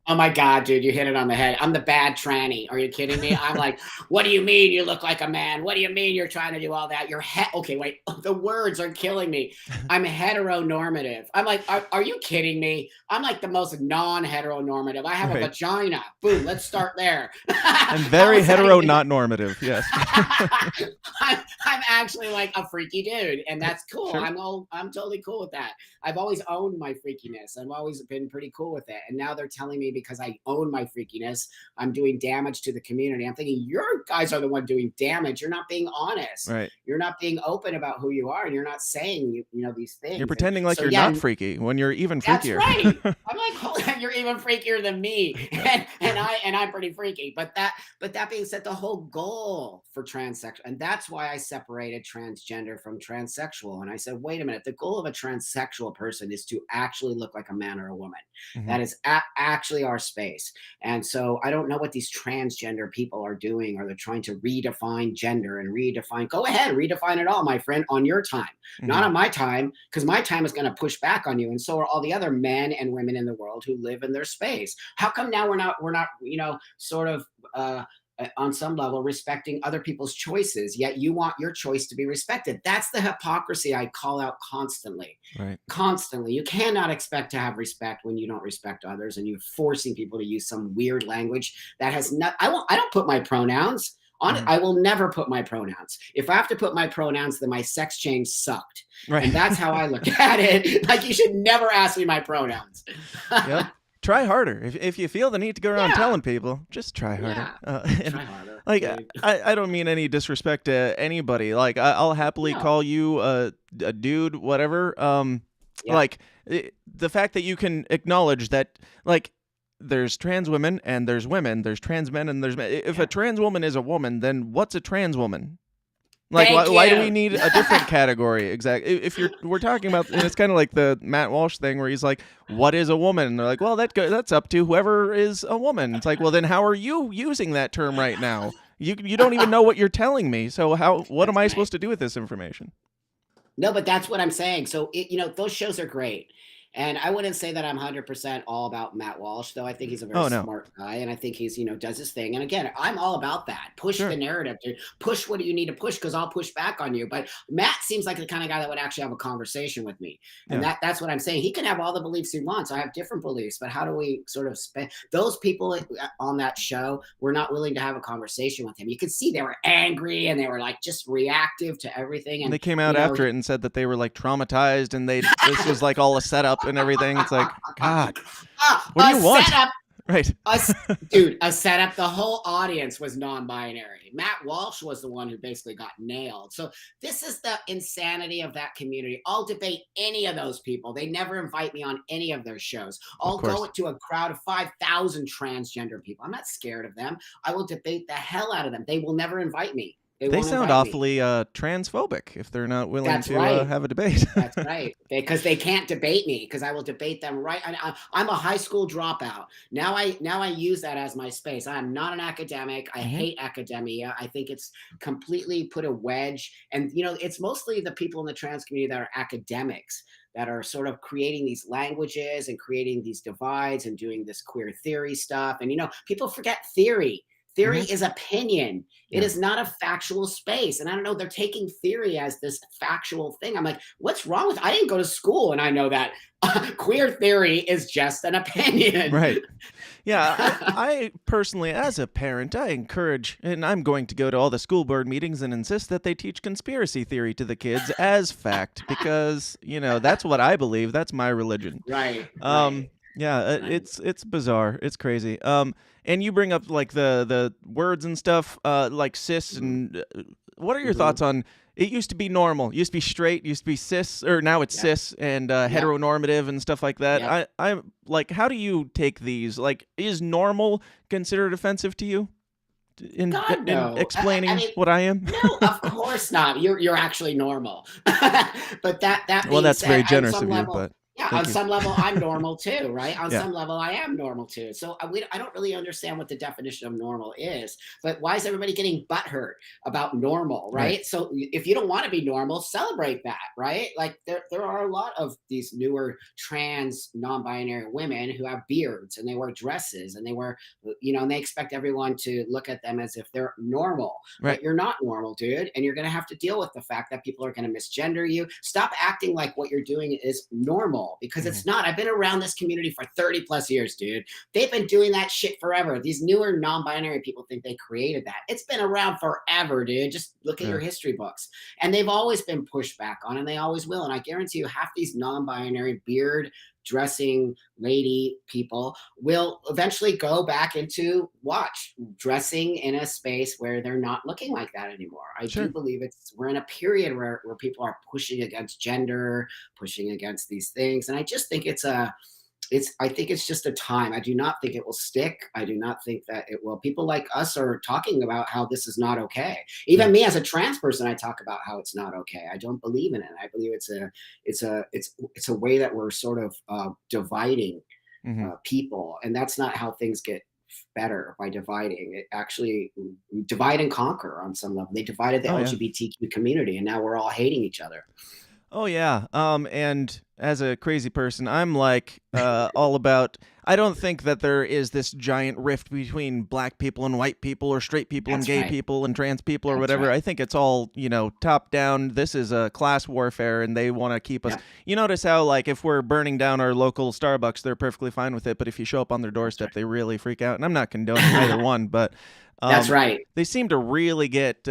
Oh my God, dude, you hit it on the head. I'm the bad tranny. Are you kidding me? I'm like, what do you mean you look like a man? What do you mean you're trying to do all that? Okay, wait, the words are killing me. I'm heteronormative. I'm like, are you kidding me? I'm like the most non-heteronormative. I have a vagina. Boom, let's start there. I'm very hetero, not normative. Yes. I'm actually like a freaky dude, and that's cool. Sure. I'm totally cool with that. I've always owned my freakiness. I've always been pretty cool with it. And now they're telling me because I own my freakiness, I'm doing damage to the community. I'm thinking, your guys are the one doing damage. You're not being honest. Right. You're not being open about who you are, and you're not saying these things. You're pretending like so, you're yeah, not freaky when you're even that's freakier. right. I'm like, hold on, you're even freakier than me, and I'm pretty freaky. But that being said, the whole goal for transsexual, and that's why I separated transgender from transsexual. And I said, wait a minute, the goal of a transsexual person is to actually look like a man or a woman. Mhm. That is actually our space. And so I don't know what these transgender people are doing, or they're trying to redefine gender and redefine. Go ahead, redefine it all, my friend, on your time, not Mhm. on my time, because my time is going to push back on you, and so are all the other men and women in the world who live in their space. How come now we're not sort of on some level respecting other people's choices, yet you want your choice to be respected? That's the hypocrisy I call out constantly. Right. Constantly. You cannot expect to have respect when you don't respect others, and you're forcing people to use some weird language that has not. I don't put my pronouns on it. Mhm. I will never put my pronouns. If I have to put my pronouns, then my sex change sucked. Right. And that's how I look at it. Like, you should never ask me my pronouns. Yep. Try harder. If you feel the need to go around Yeah. telling people, just try harder. Yeah. And Try harder. like, dude. I don't mean any disrespect to anybody. Like, I'll happily No. call you a dude, whatever. Yeah. Like, the fact that you can acknowledge that, like, there's trans women and there's women, there's trans men and there's men. If Yeah. a trans woman is a woman, then what's a trans woman? Like, Thank why do you. we need a different category? Exactly. If we're talking about, and it's kind of like the Matt Walsh thing where he's like, "What is a woman?" And they're like, "Well, that's up to whoever is a woman." It's like, well, then how are you using that term right now? You don't even know what you're telling me. So what am I That's supposed to do with this information? No, but that's what I'm saying. So, those shows are great. And I wouldn't say that I'm 100% all about Matt Walsh, though. I think he's a very Oh, no. smart guy, and I think he's, does his thing. And again, I'm all about that. Push Sure. the narrative, dude. Push what you need to push, because I'll push back on you. But Matt seems like the kind of guy that would actually have a conversation with me. And Yeah. that's what I'm saying. He can have all the beliefs he wants. I have different beliefs, but how do we sort of spend those people on that show were not willing to have a conversation with him. You could see they were angry, and they were like just reactive to everything. And They came out after it and said that they were like traumatized and this was like all a setup and everything. It's like, God, what do you want? Setup, Right. dude, a setup. The whole audience was non-binary. Matt Walsh was the one who basically got nailed. So this is the insanity of that community. I'll debate any of those people. They never invite me on any of their shows. I'll go to a crowd of 5,000 transgender people. I'm not scared of them. I will debate the hell out of them. They will never invite me. They They won't sound invite me. awfully transphobic if they're not willing That's to right. have a debate. That's right. Because they can't debate me, because I will debate them right. I'm a high school dropout. Now I use that as my space. I am not an academic. I hate academia. I think it's completely put a wedge. And, it's mostly the people in the trans community that are academics that are sort of creating these languages and creating these divides and doing this queer theory stuff. And, people forget theory. Theory is opinion. It Yeah. is not a factual space. And I don't know, they're taking theory as this factual thing. I'm like, what's wrong with, I didn't go to school, and I know that queer theory is just an opinion. Right. Yeah. I personally, as a parent, I encourage, and I'm going to go to all the school board meetings and insist that they teach conspiracy theory to the kids as fact, because, that's what I believe. That's my religion. Right. Yeah, it's bizarre. It's crazy. And you bring up like the words and stuff, like cis and what are your thoughts on? It used to be normal, used to be straight, used to be cis, or now it's cis and heteronormative and stuff like that. Yep. I'm like, how do you take these? Like, is normal considered offensive to you? In God, no. explaining I mean, what I am? No, of course not. You're actually normal. But that Well, being that's said, very on generous some of you, level, but yeah, thank on you. some level, I'm normal too, right? On Yeah. some level, I am normal too. So I don't really understand what the definition of normal is. But why is everybody getting butthurt about normal, right? So if you don't want to be normal, celebrate that, right? Like there are a lot of these newer trans non-binary women who have beards, and they wear dresses, and they wear, and they expect everyone to look at them as if they're normal. Right. But you're not normal, dude. And you're going to have to deal with the fact that people are going to misgender you. Stop acting like what you're doing is normal, because it's not. I've been around this community for 30 plus years, dude. They've been doing that shit forever. These newer non-binary people think they created that. It's been around forever, dude. Just look at your history books. And they've always been pushed back on, and they always will. And I guarantee you, half these non-binary beard dressing lady people will eventually go back into dressing in a space where they're not looking like that anymore. I Sure. do believe we're in a period where people are pushing against gender, pushing against these things. And I just think I think it's just a time. I do not think it will stick. I do not think that it will. People like us are talking about how this is not okay. Even me as a trans person, I talk about how it's not okay. I don't believe in it. I believe it's a way that we're sort of dividing people, and that's not how things get better, by dividing. It actually divide and conquer on some level. They divided the LGBTQ community, and now we're all hating each other. Oh yeah. And as a crazy person, I'm like all about. I don't think that there is this giant rift between black people and white people, or straight people and gay people and trans people or whatever. I think it's all, top down. This is a class warfare, and they want to keep us. You notice how, like, if we're burning down our local Starbucks, they're perfectly fine with it, but if you show up on their doorstep, they really freak out. And I'm not condoning either one, but. That's right. They seem to really get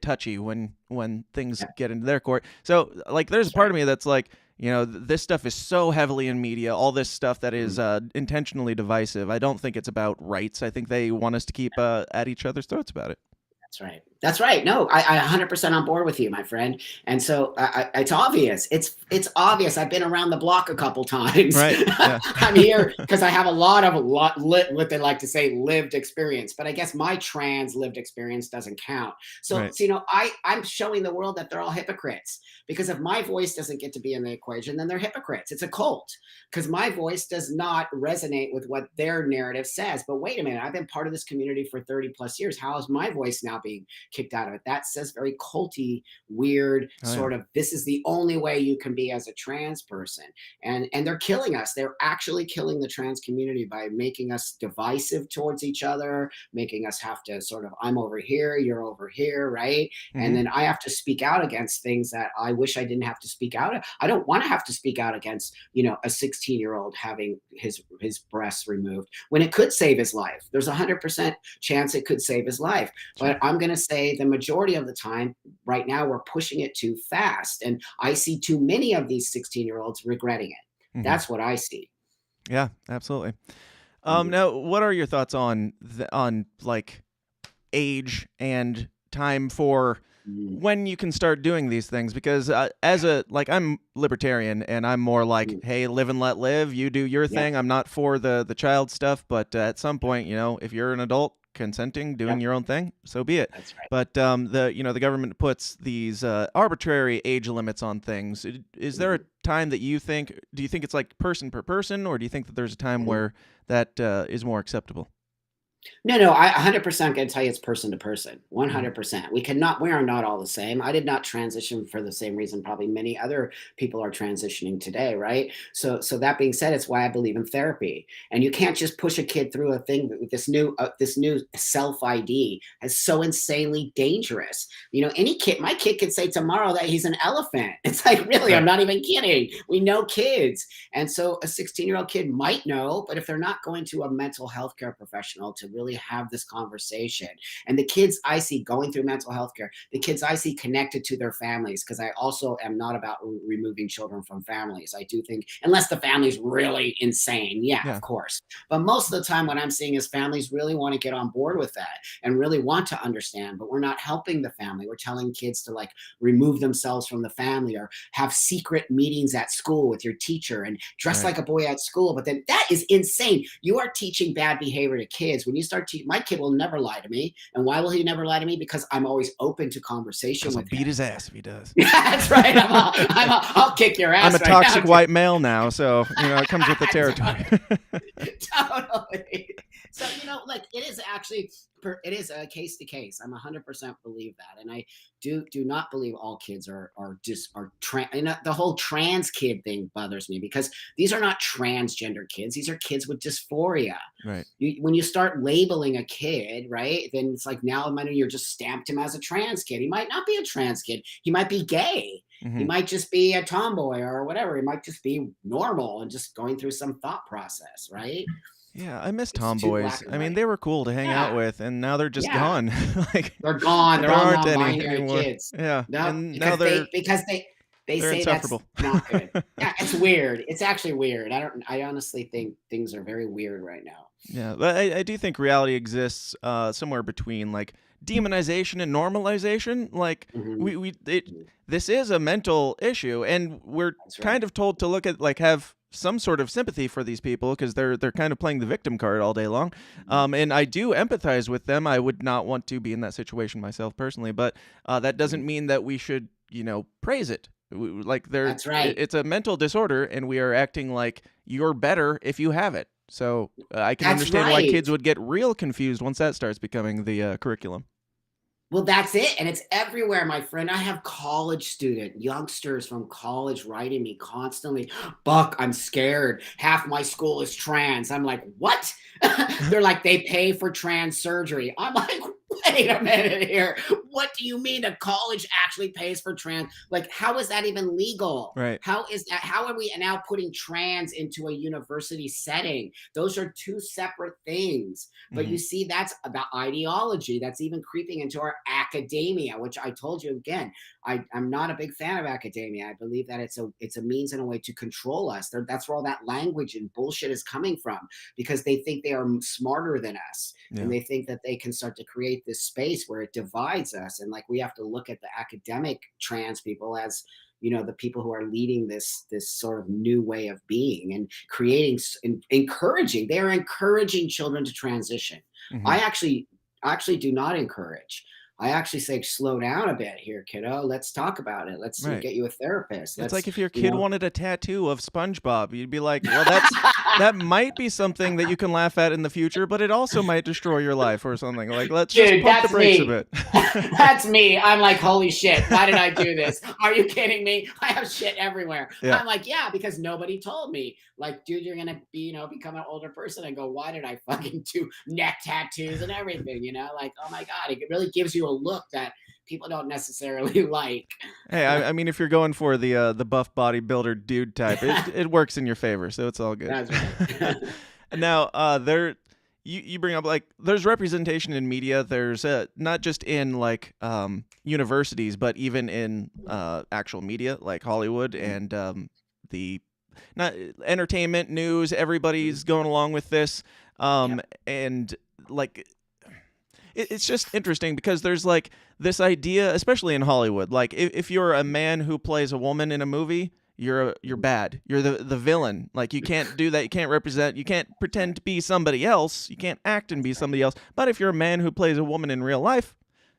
touchy when things get into their court. So, like, there's a part of me that's like, this stuff is so heavily in media, all this stuff that is intentionally divisive. I don't think it's about rights. I think they want us to keep at each other's throats about it. That's right. That's right. No, I 100% on board with you, my friend. And so it's obvious. It's obvious. I've been around the block a couple times. Right. Yeah. I'm here because I have a lot what they like to say, lived experience. But I guess my trans lived experience doesn't count. So, Right. so I'm showing the world that they're all hypocrites. Because if my voice doesn't get to be in the equation, then they're hypocrites. It's a cult. Because my voice does not resonate with what their narrative says. But wait a minute, I've been part of this community for 30 plus years. How is my voice now being kicked out of it? That says very culty, weird, sort of, this is the only way you can be as a trans person. And they're killing us. They're actually killing the trans community by making us divisive towards each other, making us have to sort of, I'm over here, you're over here, right? And then I have to speak out against things that I wish I didn't have to speak out. I don't want to have to speak out against, a 16-year-old having his breasts removed when it could save his life. There's 100% chance it could save his life. But I'm going to say the majority of the time right now we're pushing it too fast. And I see too many of these 16-year-olds regretting it. That's what I see. Yeah, absolutely. Now, what are your thoughts on like age and time for when you can start doing these things? Because I'm libertarian, and I'm more like, hey, live and let live. You do your thing. I'm not for the child stuff, but at some point, if you're an adult, consenting, doing your own thing, so be it. That's right. But the government puts these arbitrary age limits on things. Is there a time that do you think it's like person per person, or do you think that there's a time where that is more acceptable? No, I 100% can tell you it's person to person, 100%. We are not all the same. I did not transition for the same reason probably many other people are transitioning today, right? So that being said, it's why I believe in therapy. And you can't just push a kid through a thing with this new self-ID is so insanely dangerous. My kid could say tomorrow that he's an elephant. It's like, really, I'm not even kidding. We know kids. And so a 16-year-old kid might know, but if they're not going to a mental health care professional to really have this conversation. And the kids I see going through mental health care, the kids I see connected to their families, because I also am not about removing children from families. I do think, unless the family's really insane, of course. But most of the time what I'm seeing is families really want to get on board with that and really want to understand, but we're not helping the family. We're telling kids to like remove themselves from the family, or have secret meetings at school with your teacher and dress like a boy at school. But then that is insane. You are teaching bad behavior to kids. When you start teaching, my kid will never lie to me. And why will he never lie to me? Because I'm always open to conversation with him. I'll beat his ass if he does. That's right. I'll kick your ass. I'm a toxic white male now, so it comes with the territory. Totally. So it is a case to case. I'm 100% believe that, and I do not believe all kids are the whole trans kid thing bothers me, because these are not transgender kids. These are kids with dysphoria. Right. When you start labeling a kid, right, then it's like now you're just stamped him as a trans kid. He might not be a trans kid. He might be gay. He might just be a tomboy or whatever. He might just be normal and just going through some thought process, right? Yeah, I miss tomboys. I mean, they were cool to hang out with, and now they're just gone. They're gone. They're all aren't any non-binary anymore. kids. Yeah, No, and because now they're because They They're say that's insufferable. not good. Yeah, it's weird. It's actually weird. I honestly think things are very weird right now. Yeah, but I do think reality exists somewhere between like demonization and normalization. Like Mhm. Mhm. this is a mental issue, and we're That's right. kind of told to look at like have some sort of sympathy for these people because they're kind of playing the victim card all day long. Mhm. And I do empathize with them. I would not want to be in that situation myself personally, but that doesn't Mhm. mean that we should praise it. Like That's right. it's a mental disorder, and we are acting like you're better if you have it. So I can That's understand why right. kids would get real confused once that starts becoming the curriculum. Well, that's it, and it's everywhere, my friend. I have youngsters from college writing me constantly, "Buck, I'm scared. Half my school is trans." I'm like, "What?" They're like, "They pay for trans surgery." I'm like, "Wait a minute here. What do you mean a college actually pays for trans? Like, how is that even legal? Right. How is that? How are we now putting trans into a university setting? Those are two separate things." But Hmm. you see, that's about ideology. That's even creeping into our academia, which I told you again. I'm not a big fan of academia. I believe that it's a means and a way to control us. That's where all that language and bullshit is coming from, because they think they are smarter than us, and Yeah. they think that they can start to create this space where it divides us. And like we have to look at the academic trans people as the people who are leading this sort of new way of being and creating encouraging. They are encouraging children to transition. Hmm. I actually do not encourage. I actually say, slow down a bit here, kiddo. Let's talk about it. Let's Right. get you a therapist. It's Let's like if your you kid know wanted a tattoo of SpongeBob, you'd be like, well, that might be something that you can laugh at in the future, but it also might destroy your life or something. Like, let's just Dude, pump the that's brakes a me. bit. That's me. I'm like, holy shit, why did I do this? Are you kidding me? I have shit everywhere. Yeah. I'm like, yeah, because nobody told me. Like, dude, you're gonna become an older person and go, why did I fucking do neck tattoos and everything? Like, oh my God, it really gives you a look that people don't necessarily like. Hey, I mean, if you're going for the buff bodybuilder dude type, it works in your favor, so it's all good. That's right. Now, you bring up like there's representation in media. There's not just in like universities, but even in actual media like Hollywood and the not entertainment news. Everybody's going along with this, Yep. and like it's just interesting because there's like this idea, especially in Hollywood, like if you're a man who plays a woman in a movie, you're bad. You're the villain. Like you can't do that. You can't represent. You can't pretend to be somebody else. You can't act and be somebody else. But if you're a man who plays a woman in real life,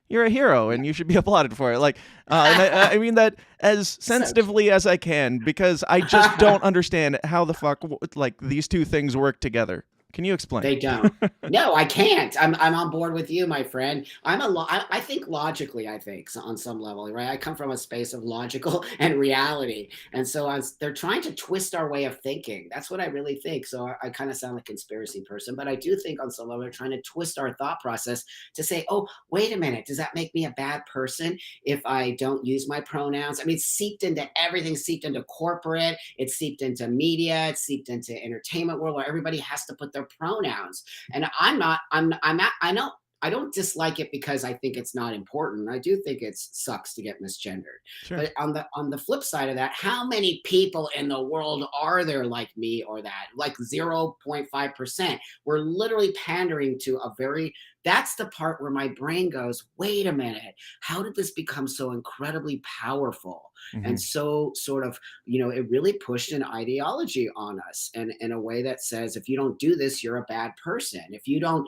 you're a hero and you should be applauded for it. Like, and I mean that as So sensitively as I can because I just don't understand how the fuck like these two things work together. Can you explain? They don't. No, I can't. I'm on board with you, my friend. I think logically, I think so, on some level, right? I come from a space of logical and reality. And so as they're trying to twist our way of thinking. That's what I really think. So I kind of sound like a conspiracy person, but I do think on some level they're trying to twist our thought process to say, oh, wait a minute, does that make me a bad person if I don't use my pronouns? I mean, it's seeped into everything, seeped into corporate, it's seeped into media, it's seeped into entertainment world where everybody has to put their pronouns. And I'm not, I'm not, I don't dislike it because I think it's not important. I do think it sucks to get misgendered. Sure. But on the flip side of that, how many people in the world are there like me or that? Like 0.5%. We're literally pandering to a very that's the part where my brain goes, wait a minute, how did this become so incredibly powerful? Hmm. And so sort of, it really pushed an ideology on us and in a way that says, if you don't do this, you're a bad person. If you don't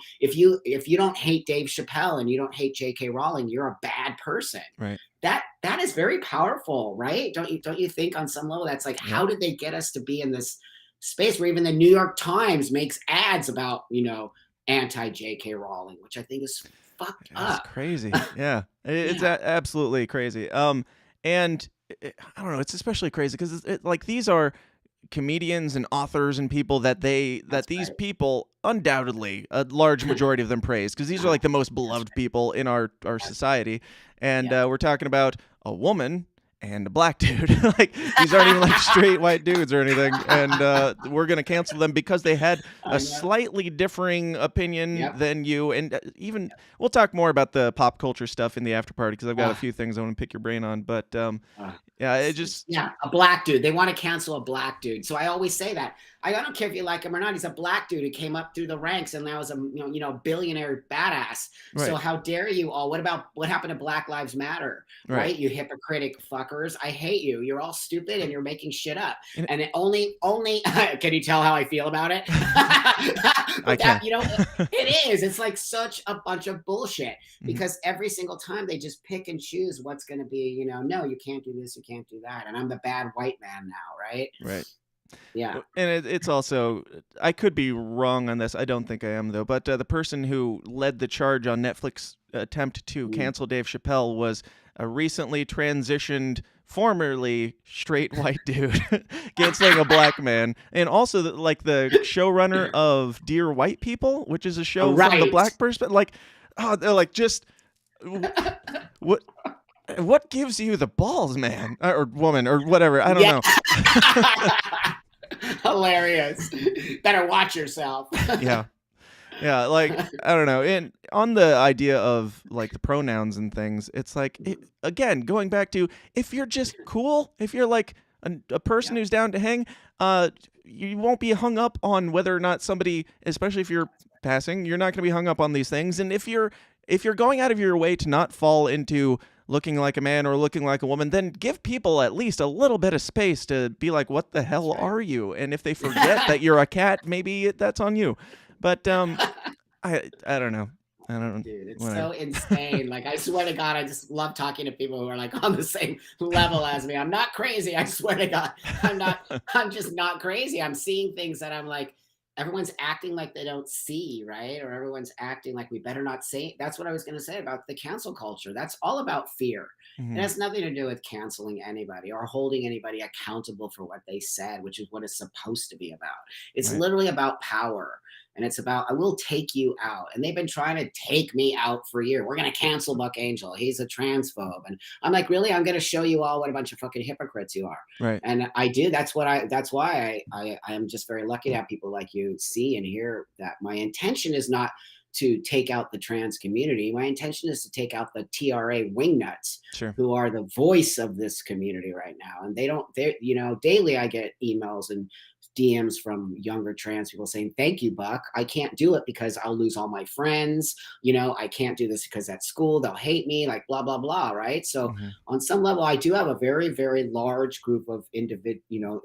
hate Dave Chappelle and you don't hate J.K. Rowling, you're a bad person. Right. That is very powerful, right? Don't you think on some level that's like, Yeah. how did they get us to be in this space where even the New York Times makes ads about, anti J.K. Rowling, which I think is fucked It's up. crazy. Yeah. It's Yeah, absolutely crazy. And I don't know, it's especially crazy because like these are comedians and authors and people that that's these right. people undoubtedly a large majority of them praise because these are like the most That's beloved right. people in our That's society. And Yep. we're talking about a woman and a black dude. Like, these aren't even like straight white dudes or anything. And we're going to cancel them because they had a slightly differing opinion than you. And even we'll talk more about the pop culture stuff in the after party because I've got a few things I want to pick your brain on. But yeah, it just a black dude. They want to cancel a black dude. So I always say that. I don't care if you like him or not. He's a black dude who came up through the ranks and now is a billionaire badass. Right. So how dare you all? What happened to Black Lives Matter? Right? You hypocritic fuckers. I hate you. You're all stupid and you're making shit up. And it only can you tell how I feel about it? I can. It is. It's like such a bunch of bullshit because every single time they just pick and choose what's going to be, no, you can't do this, you can't do that. And I'm the bad white man now, right? Right. Yeah. And it's also, I could be wrong on this. I don't think I am, though. But the person who led the charge on Netflix attempt to cancel Dave Chappelle was a recently transitioned, formerly straight white dude canceling a black man. And also, the showrunner of Dear White People, which is a show from the black perspective. Like, they're like, just, what gives you the balls, man? Or woman, or whatever. I don't know. Hilarious. Better watch yourself. Yeah, like, I don't know. And on the idea of like the pronouns and things, it's like, again, going back to, if you're just cool, if you're like a person who's down to hang, you won't be hung up on whether or not somebody, especially if you're passing, you're not going to be hung up on these things. And if you're going out of your way to not fall into looking like a man or looking like a woman, then give people at least a little bit of space to be like, what the hell are you? And if they forget that you're a cat, maybe that's on you. But I don't know. I don't know. Dude, it's so insane. Like, I swear to God, I just love talking to people who are like on the same level as me. I'm not crazy. I swear to God. I'm just not crazy. I'm seeing things that I'm like, everyone's acting like they don't see, right? Or everyone's acting like we better not say. That's what I was going to say about the cancel culture. That's all about fear. It has nothing to do with canceling anybody or holding anybody accountable for what they said, which is what it's supposed to be about. It's literally about power. And it's about, I will take you out. And they've been trying to take me out for a year. We're going to cancel Buck Angel. He's a transphobe. And I'm like, really? I'm going to show you all what a bunch of fucking hypocrites you are. Right. And I do. That's why I am just very lucky to have people like you see and hear that. My intention is not to take out the trans community. My intention is to take out the TRA wingnuts who are the voice of this community right now. And daily I get emails and DMs from younger trans people saying, thank you, Buck. I can't do it because I'll lose all my friends. I can't do this because at school they'll hate me, like blah, blah, blah. Right. So on some level, I do have a very, very large group of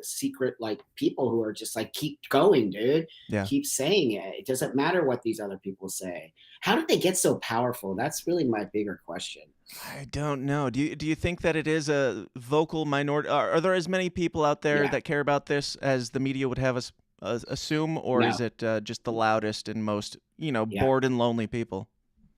secret like people who are just like, keep going, dude. Yeah. Keep saying it. It doesn't matter what these other people say. How did they get so powerful? That's really my bigger question. I don't know. Do you think that it is a vocal minority? Are there as many people out there that care about this as the media would have us assume, or is it just the loudest and most, bored and lonely people?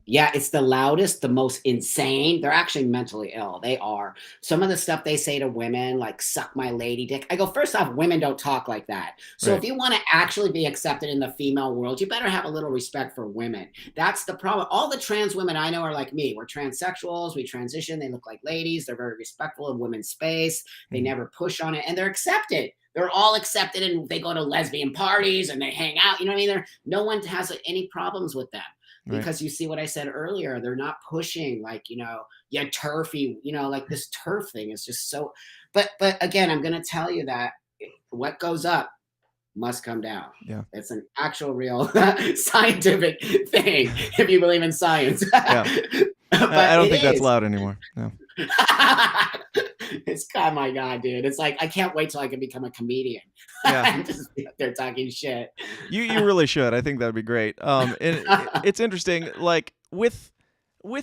Yeah, it's the loudest, the most insane. They're actually mentally ill. They are. Some of the stuff they say to women, like suck my lady dick. I go, first off, women don't talk like that. So if you want to actually be accepted in the female world, you better have a little respect for women. That's the problem. All the trans women I know are like me. We're transsexuals. We transition. They look like ladies. They're very respectful of women's space. They never push on it, and they're accepted. They're all accepted, and they go to lesbian parties and they hang out. You know what I mean? No one has any problems with them. Because you see what I said earlier, they're not pushing like, turfy, like this turf thing is just so, but again, I'm going to tell you that what goes up must come down. Yeah. It's an actual real scientific thing. If you believe in science. Yeah. I don't think that's loud anymore. No. It's, oh my God, dude. It's like, I can't wait till I can become a comedian. Yeah. Just be up there talking shit. You really should. I think that'd be great. And it's interesting, like with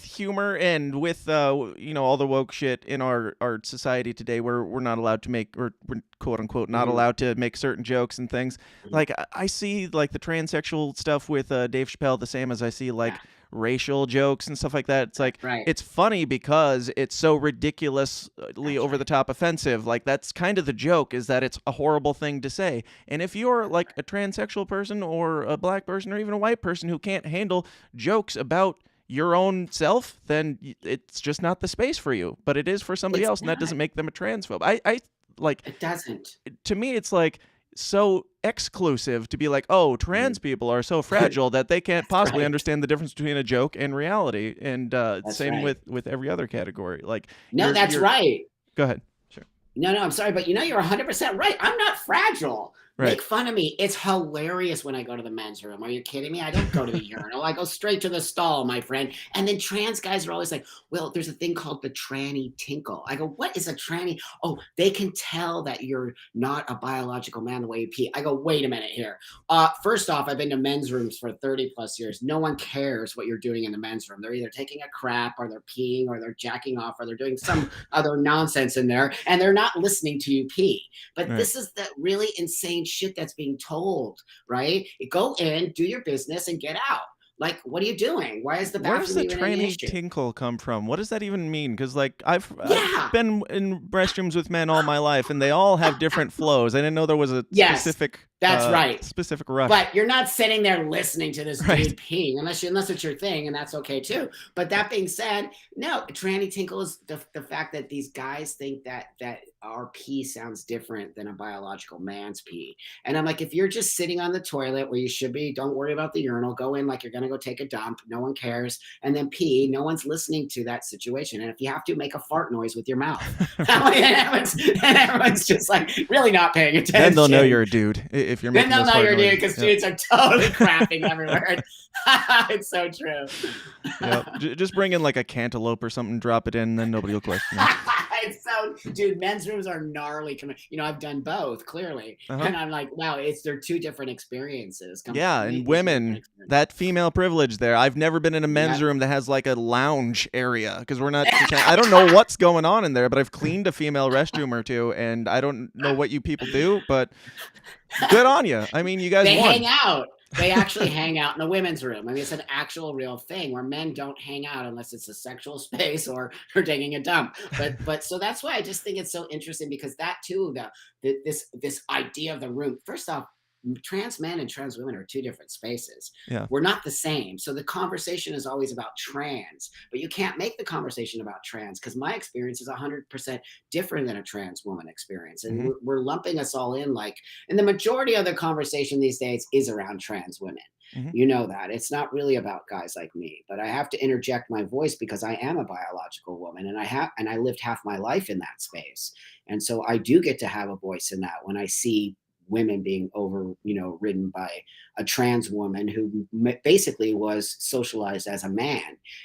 humor and with all the woke shit in our society today, where we're not allowed to make, or we're quote unquote not allowed to make certain jokes and things. Like I see like the transsexual stuff with Dave Chappelle the same as I see like racial jokes and stuff like that. It's like it's funny because it's so ridiculously over the top offensive. Like that's kind of the joke, is that it's a horrible thing to say. And if you're like a transsexual person or a black person or even a white person who can't handle jokes about your own self, then it's just not the space for you. But it is for somebody else, and that doesn't make them a transphobe. I like. It doesn't. To me, it's like so exclusive to be like, oh, trans people are so fragile that they can't possibly understand the difference between a joke and reality. And same with every other category. Like, no, that's right. Go ahead. Sure. No, I'm sorry, but you're 100% right. I'm not fragile. Right. Make fun of me. It's hilarious when I go to the men's room. Are you kidding me? I don't go to the urinal. I go straight to the stall, my friend. And then trans guys are always like, well, there's a thing called the tranny tinkle. I go, what is a tranny? Oh, they can tell that you're not a biological man the way you pee. I go, wait a minute here. First off, I've been to men's rooms for 30 plus years. No one cares what you're doing in the men's room. They're either taking a crap or they're peeing or they're jacking off or they're doing some other nonsense in there. And they're not listening to you pee. But this is the really insane shit that's being told, right? Go in, do your business, and get out. Like, what are you doing? Why is the bathroom? Where does the tranny tinkle come from? What does that even mean? Because like I've been in restrooms with men all my life, and they all have different flows. I didn't know there was a specific. That's right. Specific rush. But you're not sitting there listening to this dude peeing, unless it's your thing, and that's okay too. But that being said, no, tranny tinkle is the fact that these guys think that our pee sounds different than a biological man's pee. And I'm like, if you're just sitting on the toilet where you should be, don't worry about the urinal. Go in like you're gonna go take a dump. No one cares. And then pee. No one's listening to that situation. And if you have to, make a fart noise with your mouth. and everyone's just like really not paying attention. Then they'll know you're a dude. If you're making then they'll know you're a dude because dudes are totally crapping everywhere. It's so true. Just bring in like a cantaloupe or something, drop it in, then nobody will question it. It's so, dude, men's rooms are gnarly. I've done both, clearly. And I'm like, wow, they're two different experiences. Yeah, and women, that female privilege there. I've never been in a men's room that has like a lounge area because we're not, I don't know what's going on in there, but I've cleaned a female restroom or two, and I don't know what you people do, but good on you. I mean, you guys won. Hang out. They actually hang out in a women's room. I mean, it's an actual real thing where men don't hang out unless it's a sexual space or taking a dump. But so that's why I just think it's so interesting, because that too, this idea of the room. First off, trans men and trans women are two different spaces. We're not the same. So the conversation is always about trans, but you can't make the conversation about trans because my experience is 100% different than a trans woman experience. And we're lumping us all in and the majority of the conversation these days is around trans women. You know that. It's not really about guys like me, but I have to interject my voice because I am a biological woman and I lived half my life in that space. And so I do get to have a voice in that when I see women being ridden by a trans woman who basically was socialized as a man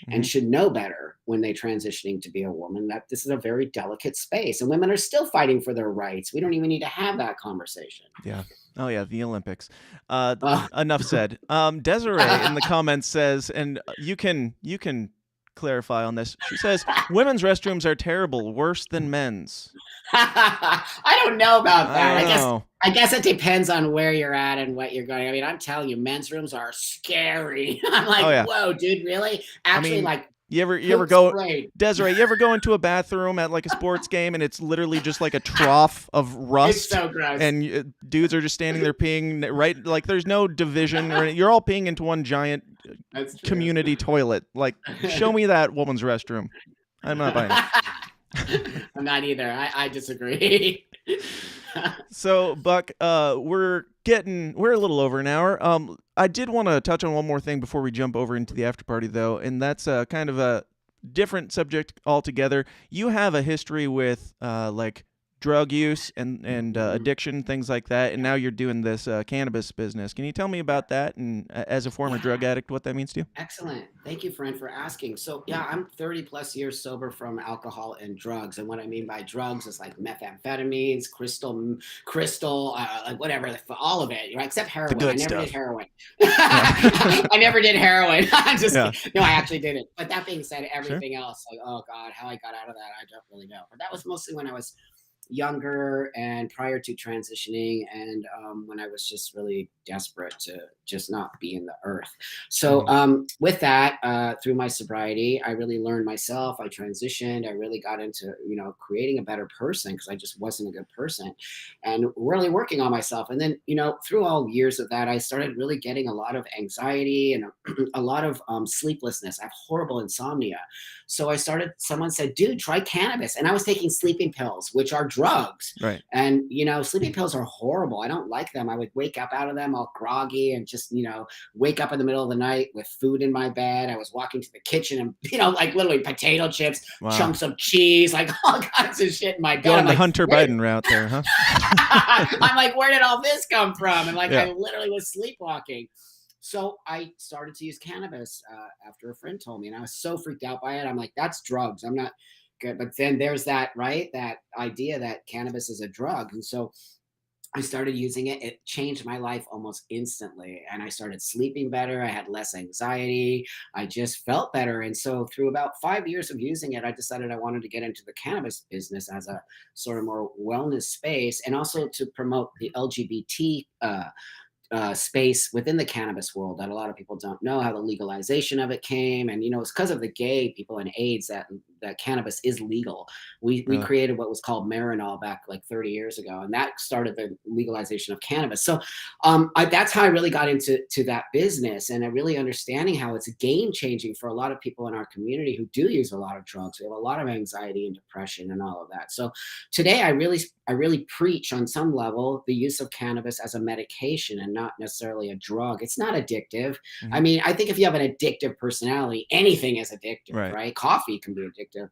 and should know better when they transitioning to be a woman, that this is a very delicate space and women are still fighting for their rights. We don't even need to have that conversation. Yeah. Oh yeah, the Olympics. Enough said. Desiree in the comments says, and you can clarify on this. She says women's restrooms are terrible, worse than men's. I don't know about that. I guess it depends on where you're at and what you're going. I mean, I'm telling you, men's rooms are scary. I'm like, whoa, dude, really? Actually, you ever go, Desiree, you ever go into a bathroom at like a sports game and it's literally just like a trough of rust? It's so gross. And dudes are just standing there peeing, right? Like there's no division, or you're all peeing into one giant community toilet. Like, show me that woman's restroom. I'm not buying it. I'm not either. I disagree. So, Buck, we're a little over an hour. I did want to touch on one more thing before we jump over into the after party, though, and that's kind of a different subject altogether. You have a history with drug use and addiction, things like that, and now you're doing this cannabis business. Can you tell me about that, and as a former drug addict, what that means to you? Excellent. Thank you, friend, for asking. So yeah, I'm 30 plus years sober from alcohol and drugs, and what I mean by drugs is like methamphetamines, crystal, like whatever, all of it, right? Except heroin. I never did heroin. I never did heroin. No, I actually didn't. But that being said, everything else, like, oh God, how I got out of that, I don't really know. But that was mostly when I was younger and prior to transitioning, and when I was just really desperate to just not be in the earth. So with that, through my sobriety, I really learned myself. I transitioned. I really got into creating a better person, because I just wasn't a good person, and really working on myself. And then through all years of that, I started really getting a lot of anxiety and a lot of sleeplessness. I have horrible insomnia. So someone said, dude, try cannabis. And I was taking sleeping pills, which are drugs. Right. And, sleeping pills are horrible. I don't like them. I would wake up out of them all groggy and just, wake up in the middle of the night with food in my bed. I was walking to the kitchen and, like literally potato chips, chunks of cheese, like all kinds of shit in my bed. Going the Hunter Biden route there, huh? I'm like, where did all this come from? And I literally was sleepwalking. So I started to use cannabis after a friend told me, and I was so freaked out by it. I'm like, that's drugs. I'm not good. But then there's that idea that cannabis is a drug. And so I started using it. It changed my life almost instantly. And I started sleeping better. I had less anxiety. I just felt better. And so through about 5 years of using it, I decided I wanted to get into the cannabis business as a sort of more wellness space, and also to promote the LGBT space within the cannabis world that a lot of people don't know how the legalization of it came. And it's because of the gay people and AIDS that cannabis is legal. We created what was called Marinol back like 30 years ago, and that started the legalization of cannabis. So that's how I really got into that business, and really understanding how it's game changing for a lot of people in our community who do use a lot of drugs. We have a lot of anxiety and depression and all of that. So today I really preach on some level the use of cannabis as a medication and not necessarily a drug. It's not addictive. I mean, I think if you have an addictive personality, anything is addictive, right? Coffee can be addictive.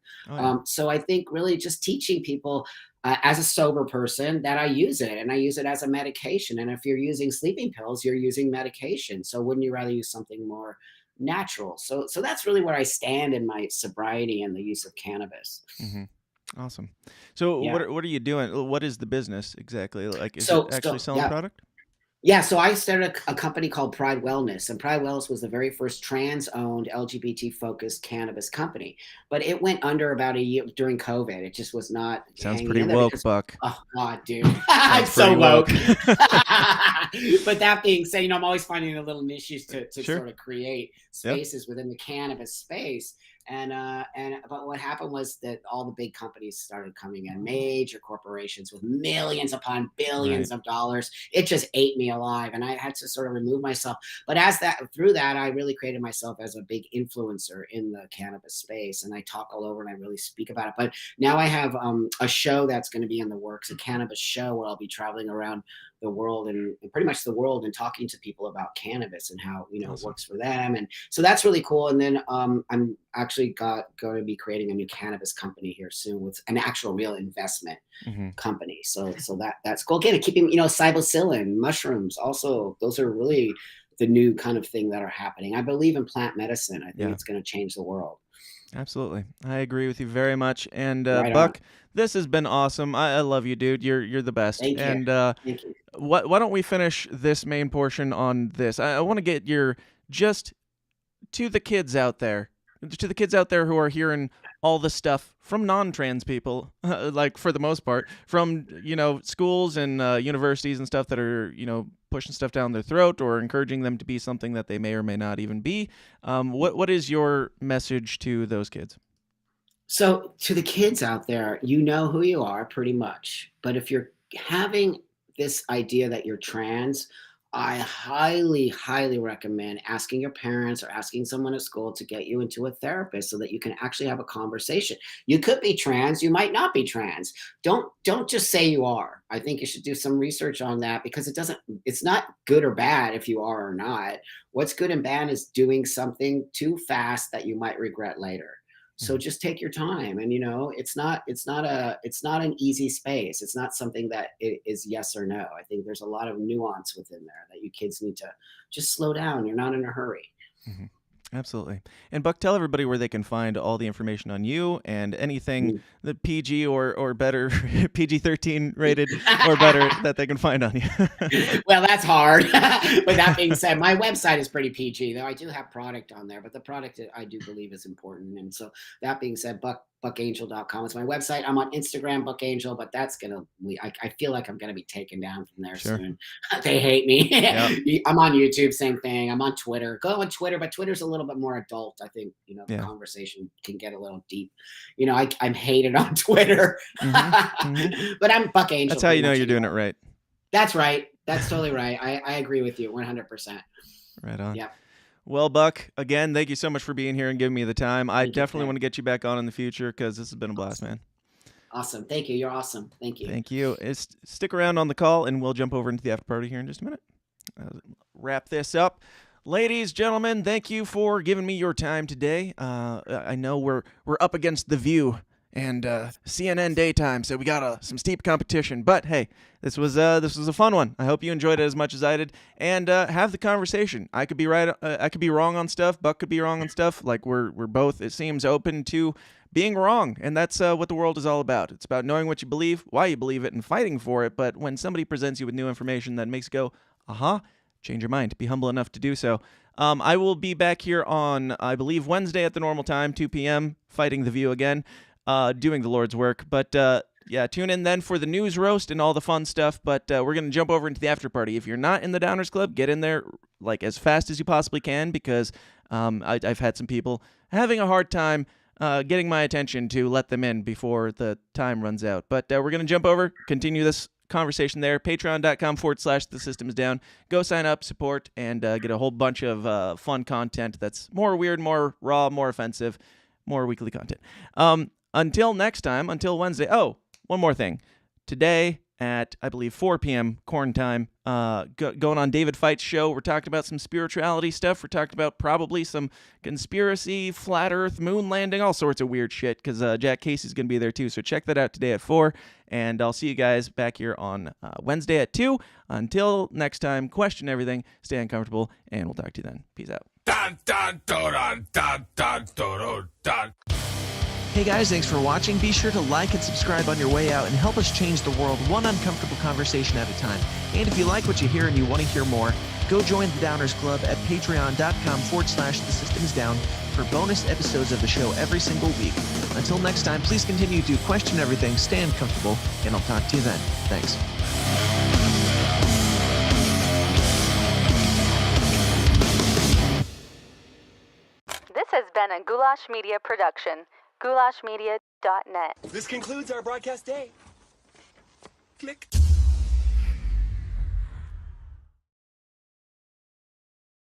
So I think really just teaching people as a sober person that I use it, and I use it as a medication. And if you're using sleeping pills, you're using medication. So wouldn't you rather use something more natural? So that's really where I stand in my sobriety and the use of cannabis. Awesome. So what are you doing? What is the business exactly? Like, is it actually selling product? Yeah, so I started a company called Pride Wellness, and Pride Wellness was the very first trans-owned, LGBT-focused cannabis company. But it went under about a year during COVID. It just was not. Sounds pretty woke, Buck. Oh God, dude, I'm so woke. But that being said, I'm always finding the little niches to sort of create spaces within the cannabis space. But what happened was that all the big companies started coming in, major corporations with millions upon billions of dollars. It just ate me alive, and I had to sort of remove myself. But through that, I really created myself as a big influencer in the cannabis space, and I talk all over and I really speak about it. But now I have a show that's going to be in the works, a cannabis show where I'll be traveling around the world and pretty much the world and talking to people about cannabis and how it works for them. And so that's really cool. And then I'm actually going to be creating a new cannabis company here soon with an actual real investment company. So that's cool. Again, keeping psilocybin, mushrooms, also those are really the new kind of thing that are happening. I believe in plant medicine. I think it's going to change the world. Absolutely. I agree with you very much. And Right Buck, this has been awesome. I love you, dude. You're the best. Thank you. And Thank you. why don't we finish this main portion on this? I want to get to the kids out there who are hearing all the stuff from non-trans people, like for the most part, from schools and universities and stuff that are pushing stuff down their throat or encouraging them to be something that they may or may not even be. What is your message to those kids? So to the kids out there, you know who you are pretty much. But if you're having this idea that you're trans, I highly, highly recommend asking your parents or asking someone at school to get you into a therapist so that you can actually have a conversation. You could be trans, you might not be trans. Don't just say you are. I think you should do some research on that, because it's not good or bad if you are or not. What's good and bad is doing something too fast that you might regret later. So just take your time, and it's not an easy space. It's not something that is yes or no. I think there's a lot of nuance within there that you kids need to just slow down. You're not in a hurry. Absolutely. And Buck, tell everybody where they can find all the information on you and anything the PG or better, PG-13 rated or better that they can find on you. Well, that's hard. But that being said, my website is pretty PG, though I do have product on there, but the product I do believe is important. And so that being said, buckangel.com. It's my website. I'm on Instagram, buckangel, but that's I feel like I'm gonna be taken down from there soon. They hate me. Yep. I'm on YouTube, same thing. I'm on Twitter. Go on Twitter, but Twitter's a little bit more adult. I think, the conversation can get a little deep. I'm hated on Twitter. But I'm Buck Angel. That's how you know you're doing it right. That's right. That's totally right. I agree with you 100%. Right on. Yeah. Well, Buck, again, thank you so much for being here and giving me the time. I definitely want to get you back on in the future because this has been a blast, man. Awesome. Thank you. You're awesome. Thank you. Thank you. Stick around on the call, and we'll jump over into the after party here in just a minute. Wrap this up. Ladies, gentlemen, thank you for giving me your time today. I know we're up against The View and CNN daytime, so we got some steep competition. But hey, this was a fun one. I hope you enjoyed it as much as I did, and have the conversation. I could be right, I could be wrong on stuff. Buck could be wrong on stuff. Like we're both, it seems, open to being wrong, and that's what the world is all about. It's about knowing what you believe, why you believe it, and fighting for it. But when somebody presents you with new information that makes you go, change your mind. Be humble enough to do so. I will be back here on, I believe, Wednesday at the normal time, 2 p.m., fighting The View again. Doing the Lord's work. But yeah, tune in then for the news roast and all the fun stuff. But we're going to jump over into the after party. If you're not in the Downers Club, get in there like as fast as you possibly can, because I've had some people having a hard time getting my attention to let them in before the time runs out. But we're going to jump over, continue this conversation there. Patreon.com/The System Is Down. Go sign up, support, and get a whole bunch of fun content that's more weird, more raw, more offensive, more weekly content. Until next time, until Wednesday. Oh, one more thing. Today at, I believe, 4 p.m. Corn time, going on David Fight's show, we're talking about some spirituality stuff. We're talking about probably some conspiracy, flat earth, moon landing, all sorts of weird shit, because Jack Casey's going to be there too. So check that out today at 4, and I'll see you guys back here on Wednesday at 2. Until next time, question everything, stay uncomfortable, and we'll talk to you then. Peace out. Dun, dun, dun, dun, dun, dun, dun. Hey guys, thanks for watching. Be sure to like and subscribe on your way out and help us change the world one uncomfortable conversation at a time. And if you like what you hear and you want to hear more, go join the Downers Club at patreon.com/The System Is Down for bonus episodes of the show every single week. Until next time, please continue to question everything, stay uncomfortable, and I'll talk to you then. Thanks. This has been a Goulash Media production. goulashmedia.net. This concludes our broadcast day. Click.